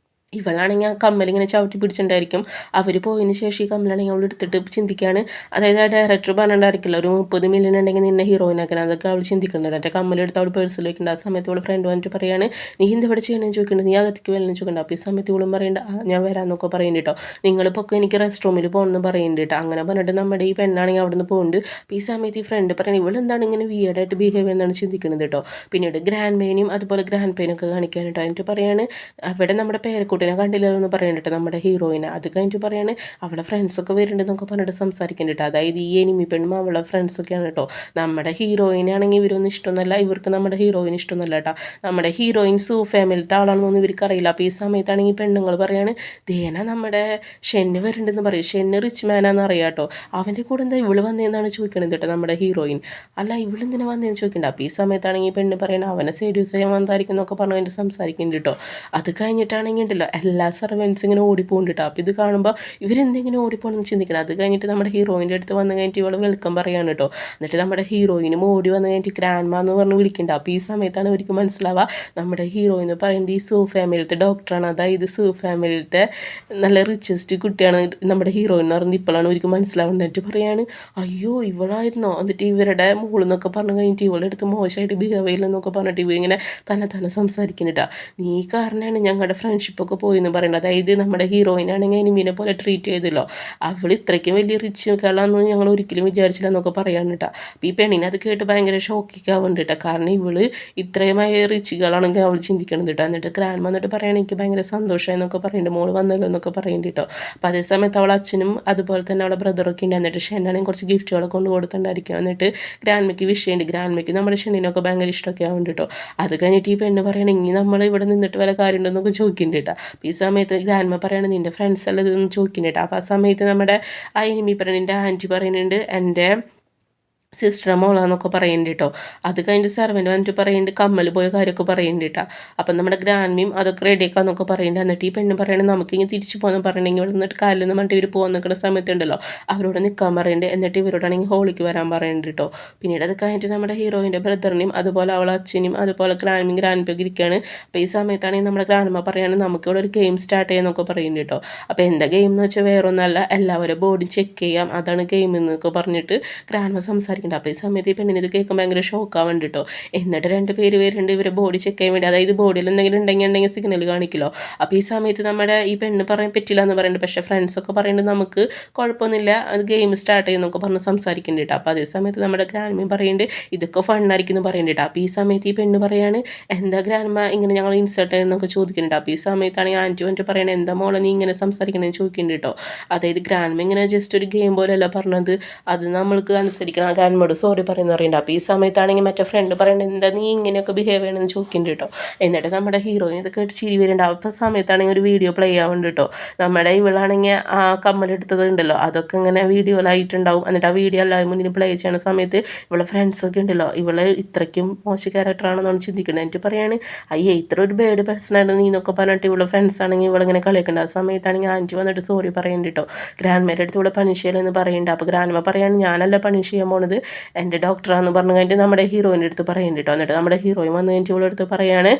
ഇവളാണെങ്കിൽ ആ കമ്മലിങ്ങനെ ചവിട്ടി പിടിച്ചിട്ടുണ്ടായിരിക്കും. അവർ പോയതിന് ശേഷം ഈ കമ്മലാണെങ്കിൽ അവൾ എടുത്തിട്ട് ചിന്തിക്കുകയാണ്. അതായത് ആ ഡയറക്ടർ പറഞ്ഞിട്ടുണ്ടായിരിക്കില്ല ഒരു 30 മില്യൺ ഉണ്ടെങ്കിൽ നിന്നെ ഹീറോയിനാക്കണം, അതൊക്കെ അവൾ ചിന്തിക്കുന്നുണ്ട്. എൻ്റെ കമ്മലെടുത്ത് അവൾ പേഴ്സിൽ വെക്കുന്നുണ്ട്. ആ സമയത്ത് അവൾ ഫ്രണ്ട് വന്നിട്ട് പറയാണ് നീ എന്ത് ഇവിടെ ചെയ്യണമെന്ന് ചോദിക്കുന്നുണ്ട്, നീ അകത്തേക്ക് വരണം ചോദിക്കുന്നുണ്ട്. അപ്പോൾ ഈ സമയത്ത് ഇവളും പറയേണ്ട ഞാൻ വരാമെന്നൊക്കെ പറയുന്നുണ്ട് കേട്ടോ. നിങ്ങളിപ്പോൾ ഒക്കെ എനിക്ക് റെസ്റ്റ് റൂമിൽ പോകണമെന്ന് പറയുന്നുണ്ട് കേട്ടോ. അങ്ങനെ പറഞ്ഞിട്ട് നമ്മുടെ ഈ പെണ്ണാണെങ്കിൽ അവിടെ നിന്ന് പോകുന്നുണ്ട്. അപ്പോൾ ഈ സമയത്ത് ഈ ഫ്രണ്ട് പറയുന്നത് ഇവളെന്താണ് ഇങ്ങനെ വിയേർഡായിട്ട് ബിഹേവ് ചെയ്യുന്നതാണ് ചിന്തിക്കുന്നത് കേട്ടോ. പിന്നീട് ഗ്രാൻഡ് മെയിനും അതുപോലെ ഗ്രാൻഡ് പെയിനൊക്കെ കാണിക്കാനായിട്ടോ. എന്നിട്ട് പറയാണ് അവിടെ നമ്മുടെ പേരക്കുട്ടിനെ കണ്ടില്ലെന്ന് പറയുന്നുണ്ട് നമ്മുടെ ഹീറോയിനെ. അത് കഴിഞ്ഞിട്ട് പറയാണ് അവളെ ഫ്രണ്ട്സൊക്കെ വരുന്നുണ്ടെന്നൊക്കെ പറഞ്ഞിട്ട് സംസാരിക്കുന്നുണ്ട്. അതായത് ഈ എനിമി പെണ്ണും അവളെ ഫ്രണ്ട്സൊക്കെയാണ് കേട്ടോ. നമ്മുടെ ഹീറോയിനാണെങ്കിൽ ഇവരൊന്നും ഇഷ്ടമൊന്നുമല്ല, ഇവർക്ക് നമ്മുടെ ഹീറോയിൻ ഇഷ്ടമൊന്നുമല്ല കേട്ടോ. നമ്മുടെ ഹീറോയിൻ സൂ ഫാമിലിത്തെ ആളാണെന്നൊന്നും ഇവർക്ക് അറിയില്ല. അപ്പോൾ ഈ സമയത്താണെങ്കിൽ പെണ്ണുങ്ങൾ പറയാണ് ദേന നമ്മുടെ ഷെന്ന് വരുന്നുണ്ടെന്ന് പറയും. ഷെന്ന് റിച്ച് മാനാന്ന് അറിയാം കേട്ടോ. അവൻ്റെ കൂടെ എന്താ ഇവള് വന്നതെന്നാണ് ചോദിക്കണത് കേട്ടോ നമ്മുടെ ഹീറോയിൻ. അല്ല ഇവളെന്തിനാ വന്നതെന്ന് ചോദിക്കണ്ട. അപ്പോൾ ഈ സമയത്താണെങ്കിൽ പെണ്ണ് പറയണത് അവനെ സെഡ്യൂസ് ചെയ്യാൻ വന്നായിരിക്കും എന്നൊക്കെ പറഞ്ഞിട്ട് സംസാരിക്കുന്നുണ്ട് കേട്ടോ. അത് കഴിഞ്ഞിട്ടാണെങ്കിൽ ഉണ്ടല്ലോ എല്ലാ സർവൻസ് ഇങ്ങനെ ഓടിപ്പോകുന്നുണ്ട് കേട്ടോ. അപ്പോൾ ഇത് കാണുമ്പോൾ ഇവരെന്തെങ്കിലും ഓടിപ്പോകണമെന്ന് ചിന്തിക്കണം. അത് കഴിഞ്ഞിട്ട് നമ്മുടെ ഹീറോയിൻ്റെ അടുത്ത് വന്ന് കഴിഞ്ഞിട്ട് ഇവളെ വെൽക്കം പറയാണ് കേട്ടോ. എന്നിട്ട് നമ്മുടെ ഹീറോയിനും ഓടി വന്ന് കഴിഞ്ഞിട്ട് ഗ്രാൻഡ് മാ എന്ന് പറഞ്ഞ് വിളിക്കുന്നുണ്ട്. അപ്പോൾ ഈ സമയത്താണ് അവർക്ക് മനസ്സിലാവുക നമ്മുടെ ഹീറോയിൻ എന്ന് പറയുന്നത് ഈ സൂ ഫാമിലിത്തെ ഡോക്ടറാണ്. അതായത് സൂ ഫാമിലിത്തെ നല്ല റിച്ചസ്റ്റ് കുട്ടിയാണ് നമ്മുടെ ഹീറോയിൻ എന്ന് പറയുന്നത്. ഇപ്പോഴാണ് അവർക്ക് മനസ്സിലാവുന്നത്. എന്നിട്ട് പറയാണ് അയ്യോ ഇവളായിരുന്നോ. എന്നിട്ട് ഇവരുടെ മുകളെന്നൊക്കെ പറഞ്ഞു കഴിഞ്ഞിട്ട് ഇവളുടെ അടുത്ത് മോശമായിട്ട് ബിഹേവ് ചെയ്യില്ലെന്നൊക്കെ പറഞ്ഞിട്ട് ഇവരിങ്ങനെ തന്നെ സംസാരിക്കുന്നുണ്ടാ. നീ കാരണമാണ് ഞങ്ങളുടെ ഫ്രണ്ട്ഷിപ്പൊക്കെ പോയെന്ന് പറയുന്നത്. അതായത് നമ്മുടെ ഹീറോയിനാണെങ്കിൽ എനിമീനെ പോലെ ട്രീറ്റ് ചെയ്തല്ലോ, അവൾ ഇത്രയ്ക്കും വലിയ റിച്ച് കേളാന്നൊന്നും ഞങ്ങൾ ഒരിക്കലും വിചാരിച്ചില്ല എന്നൊക്കെ പറയാൻ കേട്ടോ. അപ്പോൾ ഈ പെണ്ണിനെ അത് കേട്ട് ഭയങ്കര ഷോക്കിങ് ആവുന്നുണ്ട് കേട്ടോ. കാരണം ഇവള് ഇത്രയുമായ റിച്ച് കേളാണെങ്കിൽ അവൾ ചിന്തിക്കണത് കേട്ടോ. എന്നിട്ട് ഗ്രാൻഡ് വന്നിട്ട് പറയുകയാണെങ്കിൽ എനിക്ക് ഭയങ്കര സന്തോഷമായി എന്നൊക്കെ പറയുന്നുണ്ട്, മോള് വന്നല്ലോ എന്നൊക്കെ പറയുന്നുണ്ട് കേട്ടോ. അപ്പോൾ അതേ സമയത്ത് അവൾ അച്ഛനും അതുപോലെ തന്നെ അവളെ ബ്രദറൊക്കെ ഉണ്ട്. എന്നിട്ട് ഷെന്നാണെങ്കിൽ കുറച്ച് ഗിഫ്റ്റുകളൊക്കെ കൊണ്ട് കൊടുത്തിട്ടുണ്ടായിരിക്കും. എന്നിട്ട് ഗ്രാൻഡ്മയ്ക്ക് വിഷയമുണ്ട്. ഗ്രാൻഡ്മയ്ക്ക് നമ്മുടെ ഷെന്നിനൊക്കെ ഭയങ്കര ഇഷ്ടമൊക്കെ ആവുന്നുണ്ട് കേട്ടോ. അത് കഴിഞ്ഞിട്ട് ഈ പെണ്ണ് പറയണമെങ്കിൽ നമ്മൾ ഇവിടെ നിന്നിട്ട് വല്ല കാര്യമുണ്ടെന്നൊക്കെ ചോദിക്കുന്നുണ്ട് കേട്ടോ. അപ്പോൾ ഈ സമയത്ത് ഗ്രാൻഡ്മ പറയണത് നിൻ്റെ ഫ്രണ്ട്സ് എല്ലാം ഇതൊന്നും ചോദിക്കുന്നുണ്ട് കേട്ടോ. അപ്പോൾ ആ സമയത്ത് നമ്മുടെ ആ എനിമി പെണ്ണിൻ്റെ ആൻറ്റി പറയുന്നുണ്ട് എൻ്റെ സിസ്റ്ററെ മോളാന്നൊക്കെ പറയുന്നുണ്ട് കേട്ടോ. അത് കഴിഞ്ഞിട്ട് സെർവൻറ്റ് വന്നിട്ട് പറയുന്നുണ്ട് കമ്മൽ പോയ കാര്യമൊക്കെ പറയുന്നുണ്ട് കേട്ടോ. അപ്പം നമ്മുടെ ഗ്രാൻഡ്മയും അതൊക്കെ റെഡിയാക്കാന്നൊക്കെ പറയുന്നുണ്ട്. എന്നിട്ട് ഈ പെണ്ണ് പറയണത് നമുക്ക് ഇങ്ങനെ തിരിച്ചു പോകാൻ പറയണമെങ്കിൽ ഇവിടെ നിന്നിട്ട് കാലിൽ നിന്ന് പറഞ്ഞിട്ട് ഇവർ പോകാൻ നിൽക്കുന്ന സമയത്തുണ്ടല്ലോ അവരോട് നിൽക്കാൻ പറയുന്നുണ്ട്. എന്നിട്ട് ഇവരോടാണെങ്കിൽ ഹോളിക്ക് വരാൻ പറയുന്നുണ്ട് കേട്ടോ. പിന്നീട് അത് കഴിഞ്ഞിട്ട് നമ്മുടെ ഹീറോയിൻ്റെ ബ്രദറിനെയും അതുപോലെ അവളെ അച്ഛനും അതുപോലെ ഗ്രാൻഡ്മയും ഗ്രാൻഡ്പയൊക്കെ ഇരിക്കുകയാണ്. അപ്പോൾ ഈ സമയത്താണെങ്കിൽ നമ്മുടെ ഗ്രാൻഡ്മ പറയുകയാണ് നമുക്കിവിടെ ഒരു ഗെയിം സ്റ്റാർട്ട് ചെയ്യാന്നൊക്കെ പറയുന്നുണ്ട് കേട്ടോ. അപ്പോൾ എന്താ ഗെയിം എന്ന് വെച്ചാൽ വേറൊന്നല്ല, എല്ലാവരും ബോഡി ചെക്ക് ചെയ്യാം, അതാണ് ഗെയിം എന്നൊക്കെ പറഞ്ഞിട്ട് ഗ്രാൻഡ്മ സംസാരിക്കുന്നുണ്ട്. അപ്പോൾ ഈ സമയത്ത് ഈ പെണ്ണിന് ഇത് കേൾക്കുമ്പോൾ ഭയങ്കര ഷോക്കാവുന്നുണ്ട് കേട്ടോ. എന്നിട്ട് 2 പേര് വരുന്നുണ്ട് ഇവരെ ബോഡി ചെക്ക് ചെയ്യാൻ വേണ്ടി. അതായത് ബോഡിയിൽ എന്തെങ്കിലും ഉണ്ടെങ്കിൽ സിഗ്നൽ കാണിക്കുമല്ലോ. അപ്പോൾ ഈ സമയത്ത് നമ്മുടെ ഈ പെണ്ണ് പറയാൻ പറ്റില്ല എന്ന് പറയുന്നുണ്ട്. പക്ഷേ ഫ്രണ്ട്സൊക്കെ പറയുന്നുണ്ട് നമുക്ക് കുഴപ്പമൊന്നുമില്ല, അത് ഗെയിം സ്റ്റാർട്ട് ചെയ്യുന്നൊക്കെ പറഞ്ഞ് സംസാരിക്കുന്നുണ്ട് കേട്ടോ. അപ്പോൾ അതേ സമയത്ത് നമ്മുടെ ഗ്രാൻഡ്മയും പറയുന്നുണ്ട് ഇതൊക്കെ ഫണ്ണായിരിക്കും എന്ന് പറയുന്നുണ്ട് കേട്ടോ. അപ്പോൾ ഈ സമയത്ത് ഈ പെണ്ണ് പറയാണ് എന്താ ഗ്രാൻഡ്മ ഇങ്ങനെ ഞങ്ങൾ ഇൻസൾട്ട് ചെയ്യുന്നൊക്കെ ചോദിക്കുന്നുണ്ട്. അപ്പോൾ ഈ സമയത്താണ് ആൻറ്റി വന്നിട്ട് പറയുന്നത് എന്താ മോളെ നീ ഇങ്ങനെ സംസാരിക്കണമെന്ന് ചോദിക്കുന്നുണ്ട് കേട്ടോ. അതായത് ഗ്രാൻഡ്മ ഇങ്ങനെ ജസ്റ്റ് ഒരു ഗെയിം പോലെയല്ല പറഞ്ഞത്, അത് നമ്മൾക്ക് അനുസരിക്കണം. ഗ്രാൻഡ്മയോട് സോറി പറയുന്ന പറയുന്നുണ്ട്. അപ്പോൾ ഈ സമയത്താണെങ്കിൽ മറ്റേ ഫ്രണ്ട് പറയുന്നത് എന്താ നീ ഇങ്ങനെയൊക്കെ ബിഹേവ് ചെയ്യണമെന്ന് ചോദിക്കുന്നുണ്ട് കേട്ടോ. എന്നിട്ട് നമ്മുടെ ഹീറോയിൻ ഇത് കേട്ട് ചിരി വരുന്നുണ്ട്. അപ്പോൾ സമയത്താണെങ്കിൽ ഒരു വീഡിയോ പ്ലേ ആവുന്നുണ്ട് കേട്ടോ. നമ്മുടെ ഇവളാണെങ്കിൽ ആ കമ്മലെടുത്തത് ഉണ്ടല്ലോ അതൊക്കെ ഇങ്ങനെ വീഡിയോയിലായിട്ടുണ്ടാവും. എന്നിട്ട് ആ വീഡിയോ എല്ലാവരും മുന്നിൽ പ്ലേ ചെയ്യുന്ന സമയത്ത് ഇവളെ ഫ്രണ്ട്സൊക്കെ ഉണ്ടല്ലോ ഇവളെ ഇത്രയ്ക്കും മോശ ക്യാരക്ടറാണെന്നാണ് ചിന്തിക്കുന്നത്. എന്നിട്ട് പറയാണ് അയ്യേ ഇത്ര ഒരു ബേഡ് പേഴ്സണാണ് നീ എന്നൊക്കെ പറഞ്ഞിട്ട് ഇവളെ ഫ്രണ്ട്സ് ആണെങ്കിൽ ഇവളിങ്ങനെ കളിക്കേണ്ട. ആ സമയത്താണെങ്കിൽ ആൻറ്റി വന്നിട്ട് സോറി പറയുന്നുണ്ട് കേട്ടോ. ഗ്രാൻഡ്മയുടെ അടുത്ത് ഇവിടെ പണിഷ് ചെയ്യലെന്ന് പറയുന്നുണ്ട്. അപ്പോൾ ഗ്രാൻഡ്മ പറയാണ് ഞാനല്ല പണിഷ് ചെയ്യാൻ പോണത്, എൻ്റെ ഡോക്ടറാന്ന് പറഞ്ഞു കഴിഞ്ഞിട്ട് നമ്മുടെ ഹീറോയിൻ്റെ അടുത്ത് പറയുന്നുണ്ട് കേട്ടോ. എന്നിട്ട് നമ്മുടെ ഹീറോയിൻ വന്നു കഴിഞ്ഞിട്ട് ഇവളുടെ അടുത്ത് പറയാണ്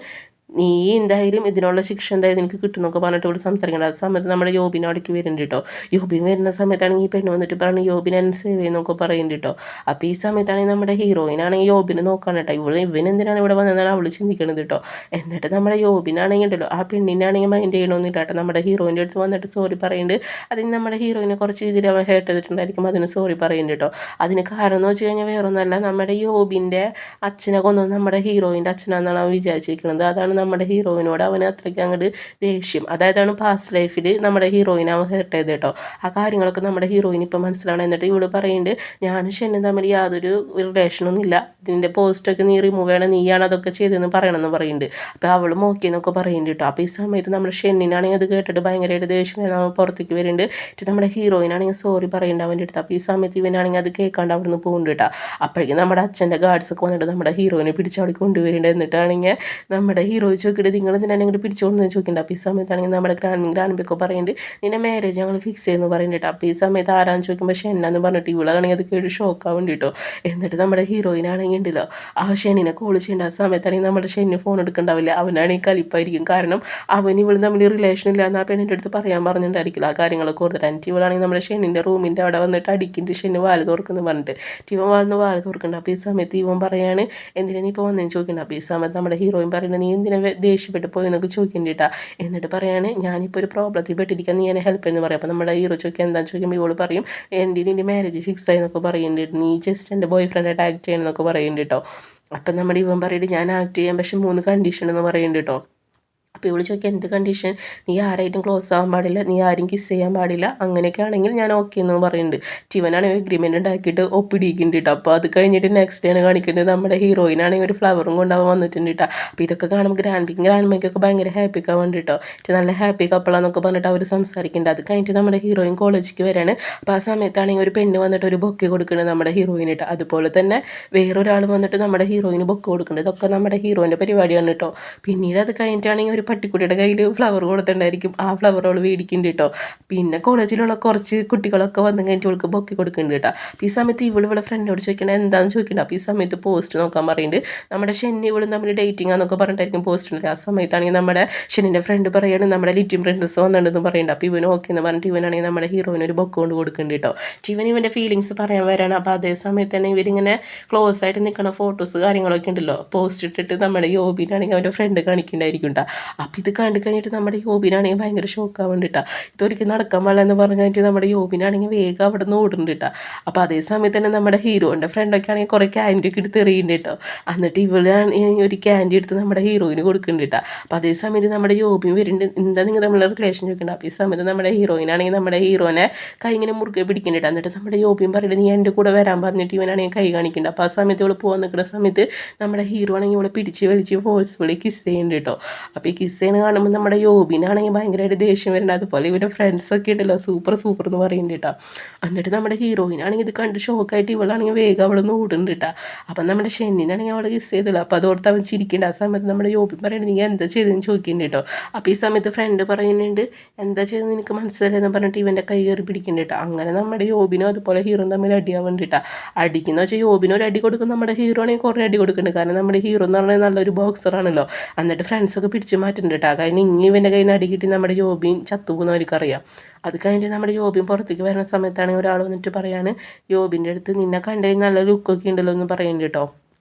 നീ എന്തായാലും ഇതിനുള്ള ശിക്ഷ എന്തായാലും എനിക്ക് കിട്ടുമെന്നൊക്കെ പറഞ്ഞിട്ട് ഇവിടെ സംസാരിക്കേണ്ട. ആ സമയത്ത് നമ്മുടെ യോബിനെ അവിടേക്ക് വരുന്നുണ്ട് കേട്ടോ. യോബിൻ വരുന്ന സമയത്താണെങ്കിൽ ഈ പെണ്ണ് വന്നിട്ട് പറഞ്ഞു യോബിനെ സേവ് ചെയ്യുന്നൊക്കെ പറയുന്നുണ്ട് കേട്ടോ. അപ്പോൾ ഈ സമയത്താണെങ്കിൽ നമ്മുടെ ഹീറോയിനാണെങ്കിൽ യോബിനെ നോക്കാൻ കേട്ടോ. ഇവനെന്തിനാണ് ഇവിടെ വന്നതെന്നാണ് അവൾ ചിന്തിക്കണത് കേട്ടോ. എന്നിട്ട് നമ്മുടെ യോബിനാണെങ്കിൽ ഉണ്ടല്ലോ ആ പെണ്ണിനാണെങ്കിൽ മൈൻഡ് ചെയ്യണമെന്നില്ല കേട്ടോ. നമ്മുടെ ഹീറോയിൻ്റെ അടുത്ത് വന്നിട്ട് സോറി പറയുന്നുണ്ട്. അതിന് നമ്മുടെ ഹീറോയിനെ കുറച്ച് രീതിയിൽ അവൻ ഹേർട്ട് ചെയ്തിട്ടുണ്ടായിരിക്കും, അതിന് സോറി പറയുന്നുണ്ട് കേട്ടോ. അതിന് കാരണം എന്ന് വെച്ച് കഴിഞ്ഞാൽ വേറൊന്നല്ല, നമ്മുടെ യോബിൻ്റെ അച്ഛനെ കൊന്നത് നമ്മുടെ ഹീറോയിൻ്റെ അച്ഛനാണെന്നാണ് അവൻ വിചാരിച്ചിരിക്കുന്നത്. അതാണ് നമ്മുടെ ഹീറോയിനോട് അവന് അത്രയ്ക്ക് അങ്ങോട്ട് ദേഷ്യം. അതായതാണ് പാസ്റ്റ് ലൈഫിൽ നമ്മുടെ ഹീറോയിനെ അവൻ ഹേർട്ട് ചെയ്ത് കേട്ടോ. ആ കാര്യങ്ങളൊക്കെ നമ്മുടെ ഹീറോയിൻ ഇപ്പം മനസ്സിലാണ്. എന്നിട്ട് ഇവിടെ പറയുന്നുണ്ട് ഞാനും ഷെന്നും തമ്മിൽ യാതൊരു റിലേഷനൊന്നും ഇല്ല, ഇതിൻ്റെ പോസ്റ്റൊക്കെ നീ റിമൂവ് ചെയ്യണം, നീയാണ് അതൊക്കെ ചെയ്തതെന്ന് പറയണമെന്ന് പറയുന്നുണ്ട്. അപ്പോൾ അവൾ നോക്കിയെന്നൊക്കെ പറയുന്നുണ്ട് കേട്ടോ. അപ്പോൾ ഈ സമയത്ത് നമ്മുടെ ഷെന്നിനാണെങ്കിൽ അത് കേട്ടിട്ട് ഭയങ്കരമായിട്ട് ദേഷ്യം അവൻ പുറത്തേക്ക് വരുന്നുണ്ട്. എന്നിട്ട് നമ്മുടെ ഹീറോയിനാണെങ്കിൽ സോറി പറയുന്നുണ്ട് അവൻ്റെ അടുത്ത്. അപ്പോൾ ഈ സമയത്ത് ഇവനാണെങ്കിൽ അത് കേൾക്കാണ്ട് അവിടെ നിന്ന് പോകുന്നുണ്ട് കേട്ടോ. അപ്പോഴേക്കും നമ്മുടെ അച്ഛൻ്റെ ഗാർഡ്സൊക്കെ വന്നിട്ട് നമ്മുടെ ഹീറോയിനെ പിടിച്ചവിടെ കൊണ്ടുവരുന്നുണ്ട്. എന്നിട്ടാണെങ്കിൽ നമ്മുടെ ഹീറോ ചോദിക്കിട്ട് നിങ്ങൾ ഇതിനെ അങ്ങോട്ട് പിടിച്ചോണ്ടെന്ന് ചോദിക്കുന്നുണ്ട്. അപ്പോൾ ഈ സമയത്താണെങ്കിൽ നമ്മുടെ ഗ്രാൻഡ്മയൊക്കെ പറയുന്നുണ്ട് നിന്നെ മാരേജ് ഞങ്ങൾ ഫിക്സ് ചെയ്യുന്നു പറയുന്നുണ്ട്. അപ്പോൾ ഈ സമയത്ത് ആരാന്ന് ചോദിക്കുമ്പോൾ ഷെന്നാന്ന് പറഞ്ഞിട്ട് ഇവളാണെങ്കിൽ അത് കേട്ട് ഷോക്കാവും കേട്ടോ. എന്നിട്ട് നമ്മുടെ ഹീറോയിനാണെങ്കിൽ ഉണ്ടല്ലോ ആ ഷെന്നിനെ കോൾ ചെയ്യേണ്ട. ആ സമയത്താണെങ്കിൽ നമ്മുടെ ഷെന്നിന് ഫോൺ എടുക്കണ്ടാവില്ല, അവനാണെങ്കിൽ കലിപ്പായിരിക്കും. കാരണം അവൻ ഇവൾ തമ്മിൽ റിലേഷൻ ഇല്ല എന്നാൽ പെണ്ണിൻ്റെ അടുത്ത് പറയാൻ പറഞ്ഞിട്ടുണ്ടായിരിക്കില്ല ആ കാര്യങ്ങളൊക്കെ ഓർത്തിട്ട്. എന്നിട്ട് ഇവളാണെങ്കിൽ നമ്മുടെ ഷെന്നിൻ്റെ റൂമിൻ്റെ അവിടെ വന്നിട്ട് അടിക്കുന്നുണ്ട് ഷെന്ന് വാല് തുറക്കുന്നു പറഞ്ഞിട്ട്. ഇവൻ വാല് തുറക്കുന്നുണ്ട്. അപ്പോൾ ഈ സമയത്ത് ഇവൻ പറയാണ് എന്തിനാ നീ ഇപ്പോൾ വന്നതെന്ന് ചോദിക്കുന്നുണ്ട്. അപ്പോൾ ഈ സമയത്ത് നമ്മുടെ ഹീറോയിൻ പറയുന്നത് നീ എന്തിനാ ദേഷ്യപ്പെട്ട് പോയി എന്നൊക്കെ ചോദിക്കേണ്ടിട്ടാ. എന്നിട്ട് പറയാണ് ഞാനിപ്പോൾ ഒരു പ്രോബ്ലത്തിൽ പെട്ടിരിക്കാൻ നീ എന്നെ ഹെൽപ്പ് എന്ന് പറയും. അപ്പോൾ നമ്മുടെ ഹീറോ ചോദിക്കുക എന്താണെന്ന് ചോദിക്കുമ്പോൾ ഇവള് പറയും നിൻ്റെ മാരേജ് ഫിക്സ് ആയി എന്നൊക്കെ പറയുന്നുണ്ട്, നീ ജസ്റ്റ് എൻ്റെ ബോയ് ഫ്രണ്ടായിട്ട് ആക്ട് ചെയ്യണമെന്നൊക്കെ പറയുന്നുണ്ട് കേട്ടോ. അപ്പം നമ്മുടെ ഇവൻ പറയുന്നത് ഞാൻ ആക്ട് ചെയ്യാൻ പക്ഷേ 3 കണ്ടീഷൻ എന്ന് പറയുന്നുണ്ട് കേട്ടോ. അപ്പോൾ ഇവള് ചോദിക്കുക എന്ത് കണ്ടീഷൻ, നീ ആരായിട്ടും ക്ലോസ് ആവാൻ പാടില്ല, നീ ആരും കിസ് ചെയ്യാൻ പാടില്ല, അങ്ങനെയൊക്കെ ആണെങ്കിൽ ഞാൻ ഓക്കെ എന്ന് പറയുന്നുണ്ട്. ടിവനാണെങ്കിൽ എഗ്രിമെൻറ്റ് ഉണ്ടാക്കിയിട്ട് ഒപ്പിടിക്കുന്നുണ്ട് കേട്ടോ. അപ്പോൾ അത് കഴിഞ്ഞിട്ട് നെക്സ്റ്റ് ഡേ ആണ് കാണിക്കുന്നത് നമ്മുടെ ഹീറോയിനാണെങ്കിൽ ഒരു ഫ്ലവറും കൊണ്ടാവാൻ വന്നിട്ടുണ്ട് കേട്ടോ. അപ്പോൾ ഇതൊക്കെ കാണുമ്പോൾ ഗ്രാൻഡ്മയ്ക്കൊക്കെ ഭയങ്കര ഹാപ്പിക്ക് ആവാൻ കേട്ടോ. നല്ല ഹാപ്പി കപ്പിളാന്നൊക്കെ പറഞ്ഞിട്ട് അവർ സംസാരിക്കുന്നുണ്ട്. അത് കഴിഞ്ഞിട്ട് നമ്മുടെ ഹീറോയിൻ കോളേജിലേക്ക് വരാണ്. അപ്പോൾ ആ സമയത്താണെങ്കിൽ ഒരു പെണ്ണ് വന്നിട്ട് ഒരു ബൊക്കെ കൊടുക്കുന്നത് നമ്മുടെ ഹീറോയിന് കേട്ടോ. അതുപോലെ തന്നെ വേറൊരാൾ വന്നിട്ട് നമ്മുടെ ഹീറോയിന് ബൊക്കെ കൊടുക്കുന്നുണ്ട്. ഇതൊക്കെ നമ്മുടെ ഹീറോയിൻ്റെ പരിപാടിയാണ് കേട്ടോ. പിന്നീട് അത് കഴിഞ്ഞിട്ടാണെങ്കിൽ ഒരു പട്ടിക്കുട്ടിയുടെ കയ്യിൽ ഫ്ലവർ കൊടുത്തിട്ടുണ്ടായിരിക്കും, ആ ഫ്ലവർ അവൾ മേടിക്കുന്നുണ്ട് കേട്ടോ. പിന്നെ കോളേജിലുള്ള കുറച്ച് കുട്ടികളൊക്കെ വന്നു കഴിഞ്ഞിട്ട് ഇവൾക്ക് ബൊക്കെ കൊടുക്കുന്നുണ്ട് കേട്ടോ. അപ്പോൾ ഈ സമയത്ത് ഇവളെ ഫ്രണ്ടിനോട് ചോദിക്കണം എന്താണെന്ന് ചോദിക്കുന്നുണ്ട്. അപ്പോൾ ഈ സമയത്ത് പോസ്റ്റ് നോക്കാൻ പറയുന്നുണ്ട്. നമ്മുടെ ഷെന്നി ഇവളും തമ്മിൽ ഡേറ്റിംഗ് ആണെന്നൊക്കെ പറഞ്ഞിട്ടായിരിക്കും പോസ്റ്റ് ഉണ്ട്. ആ സമയത്താണെങ്കിൽ നമ്മുടെ ഷെന്നിൻ്റെ ഫ്രണ്ട് പറയുകയാണ് നമ്മുടെ ലിറ്റിം പ്രിൻസസ് വന്നിട്ടുണ്ടെന്ന് പറയുന്നുണ്ട്. അപ്പോൾ ഇവന് ഓക്കെ എന്ന് പറഞ്ഞിട്ട് ഇവനാണെങ്കിൽ നമ്മുടെ ഹീറോയിന് ഒരു ബൊക്കെ കൊണ്ട് കൊടുക്കുന്നുണ്ട് കേട്ടോ. ഇവൻ്റെ ഫീലിങ്സ് പറയാൻ വരാണ്. അപ്പോൾ അതേ സമയത്ത് തന്നെ ഇവരിങ്ങനെ ക്ലോസ് ആയിട്ട് നിൽക്കുന്ന ഫോട്ടോസ് കാര്യങ്ങളൊക്കെ ഉണ്ടല്ലോ പോസ്റ്റ് ഇട്ടിട്ട് നമ്മുടെ യോബിനാണെങ്കിൽ അവൻ്റെ ഫ്രണ്ട് കാണിക്കുന്നുണ്ടായിരിക്കും കേട്ടോ. അപ്പോൾ ഇത് കണ്ടു കഴിഞ്ഞിട്ട് നമ്മുടെ യോബിനാണെങ്കിൽ ഭയങ്കര ഷോക്കാവാൻ വേണ്ടിയിട്ടാ. ഇതൊരിക്കലും നടക്കാൻ പാടില്ല എന്ന് പറഞ്ഞു കഴിഞ്ഞിട്ട് നമ്മുടെ യോബിനാണെങ്കിൽ വേഗം അവിടെ നിന്ന് ഓടുന്നുണ്ട് കേട്ടോ. അപ്പോൾ അതേ സമയത്ത് തന്നെ നമ്മുടെ ഹീറോൻ്റെ ഫ്രണ്ടൊക്കെ ആണെങ്കിൽ കുറേ ക്യാൻഡി ഒക്കെ എടുത്ത് എറിയുന്നുണ്ട് കേട്ടോ. എന്നിട്ട് ഇവളാണ് ഒരു ക്യാൻഡി എടുത്ത് നമ്മുടെ ഹീറോയിന് കൊടുക്കുന്നുണ്ട് കേട്ടോ. അപ്പോൾ അതേ സമയത്ത് നമ്മുടെ യോബിയും വരുന്നുണ്ട് എന്താ നിങ്ങൾ തമ്മിലുള്ള റിലേഷൻ ചോദിക്കുന്നുണ്ട്. അപ്പോൾ ഈ സമയത്ത് നമ്മുടെ ഹീറോയിനാണെങ്കിൽ നമ്മുടെ ഹീറോനെ കൈ ഇങ്ങനെ മുറുകെ പിടിക്കുന്നുണ്ട്. എന്നിട്ട് നമ്മുടെ യോബിയും പറയുന്നത് നീ എൻ്റെ കൂടെ വരാൻ പറഞ്ഞിട്ട് ഇവനാണെങ്കിൽ കൈ കാണിക്കുന്നുണ്ട്. അപ്പോൾ ആ സമയത്ത് ഇവൾ പോകാൻ നിൽക്കുന്ന സമയത്ത് നമ്മുടെ ഹീറോ ആണെങ്കിൽ ഇവളെ പിടിച്ച് വലിച്ച് ഫോഴ്സ്ഫുള്ളി കിസ് ചെയ്യുന്നുണ്ട് കേട്ടോ. അപ്പോൾ ഈ കിസ് ചെയ്യുന്ന കാണുമ്പോൾ നമ്മുടെ യോബിനാണെങ്കിൽ ഭയങ്കരമായിട്ട് ദേഷ്യം വരുന്നത്. അതുപോലെ ഇവരുടെ ഫ്രണ്ട്സൊക്കെ ഉണ്ടല്ലോ സൂപ്പർ സൂപ്പർ എന്ന് പറയുന്നുണ്ട് കേട്ടോ. എന്നിട്ട് നമ്മുടെ ഹീറോയിനാണെങ്കിൽ ഇത് കണ്ട് ഷോക്കായിട്ട് ഇവളാണെങ്കിൽ വേഗം അവിടെ നിന്ന് ഓടുന്നുണ്ട് കേട്ടോ. അപ്പം നമ്മുടെ ഷെന്നിനാണെങ്കിൽ അവളെ കിസ് ചെയ്തില്ല. അപ്പോൾ അതോർത്ത് അവൻ ചിരിക്കേണ്ട. ആ സമയത്ത് നമ്മുടെ യോബി പറയുന്നത് നീ എന്താ ചെയ്തതെന്ന് ചോദിക്കുന്നുണ്ട് കേട്ടോ. അപ്പോൾ ഈ സമയത്ത് ഫ്രണ്ട് പറയുന്നുണ്ട് എന്താ ചെയ്തെന്ന് എനിക്ക് മനസ്സിലായില്ലെന്ന് പറഞ്ഞിട്ട് ഇവൻ്റെ കൈ കയറി പിടിക്കുന്നുണ്ട് കേട്ടോ. അങ്ങനെ നമ്മുടെ യോബിനും അതുപോലെ ഹീറോയും തമ്മിൽ അടിയാവുന്നുണ്ട് കേട്ടോ. അടിക്കുന്ന വെച്ചാൽ യോബിനും ഒരു അടി കൊടുക്കും, നമ്മുടെ ഹീറോ ആണെങ്കിൽ കുറേ അടി കൊടുക്കുന്നുണ്ട്. കാരണം നമ്മുടെ ഹീറോ എന്ന് പറഞ്ഞാൽ നല്ലൊരു ബോക്സറാണല്ലോ. എന്നിട്ട് ഫ്രണ്ട്സൊക്കെ പിടിച്ച് മാറ്റുന്നുണ്ട് കേട്ടോ. കാരണം ഇനി ഇവൻ്റെ കയ്യിൽ നിന്ന് അടി കിട്ടി നമ്മുടെ യോബിയും ചത്തുപോകുന്ന അവർക്കറിയാം. അത് കഴിഞ്ഞിട്ട് നമ്മുടെ യോബിയും പുറത്തേക്ക് വരുന്ന സമയത്താണെങ്കിൽ ഒരാൾ വന്നിട്ട് പറയാണ് യോബിൻ്റെ അടുത്ത് നിന്നെ കണ്ടതിന് നല്ല ലുക്കൊക്കെ ഉണ്ടല്ലോ എന്ന് പറയുന്നുണ്ട് കേട്ടോ.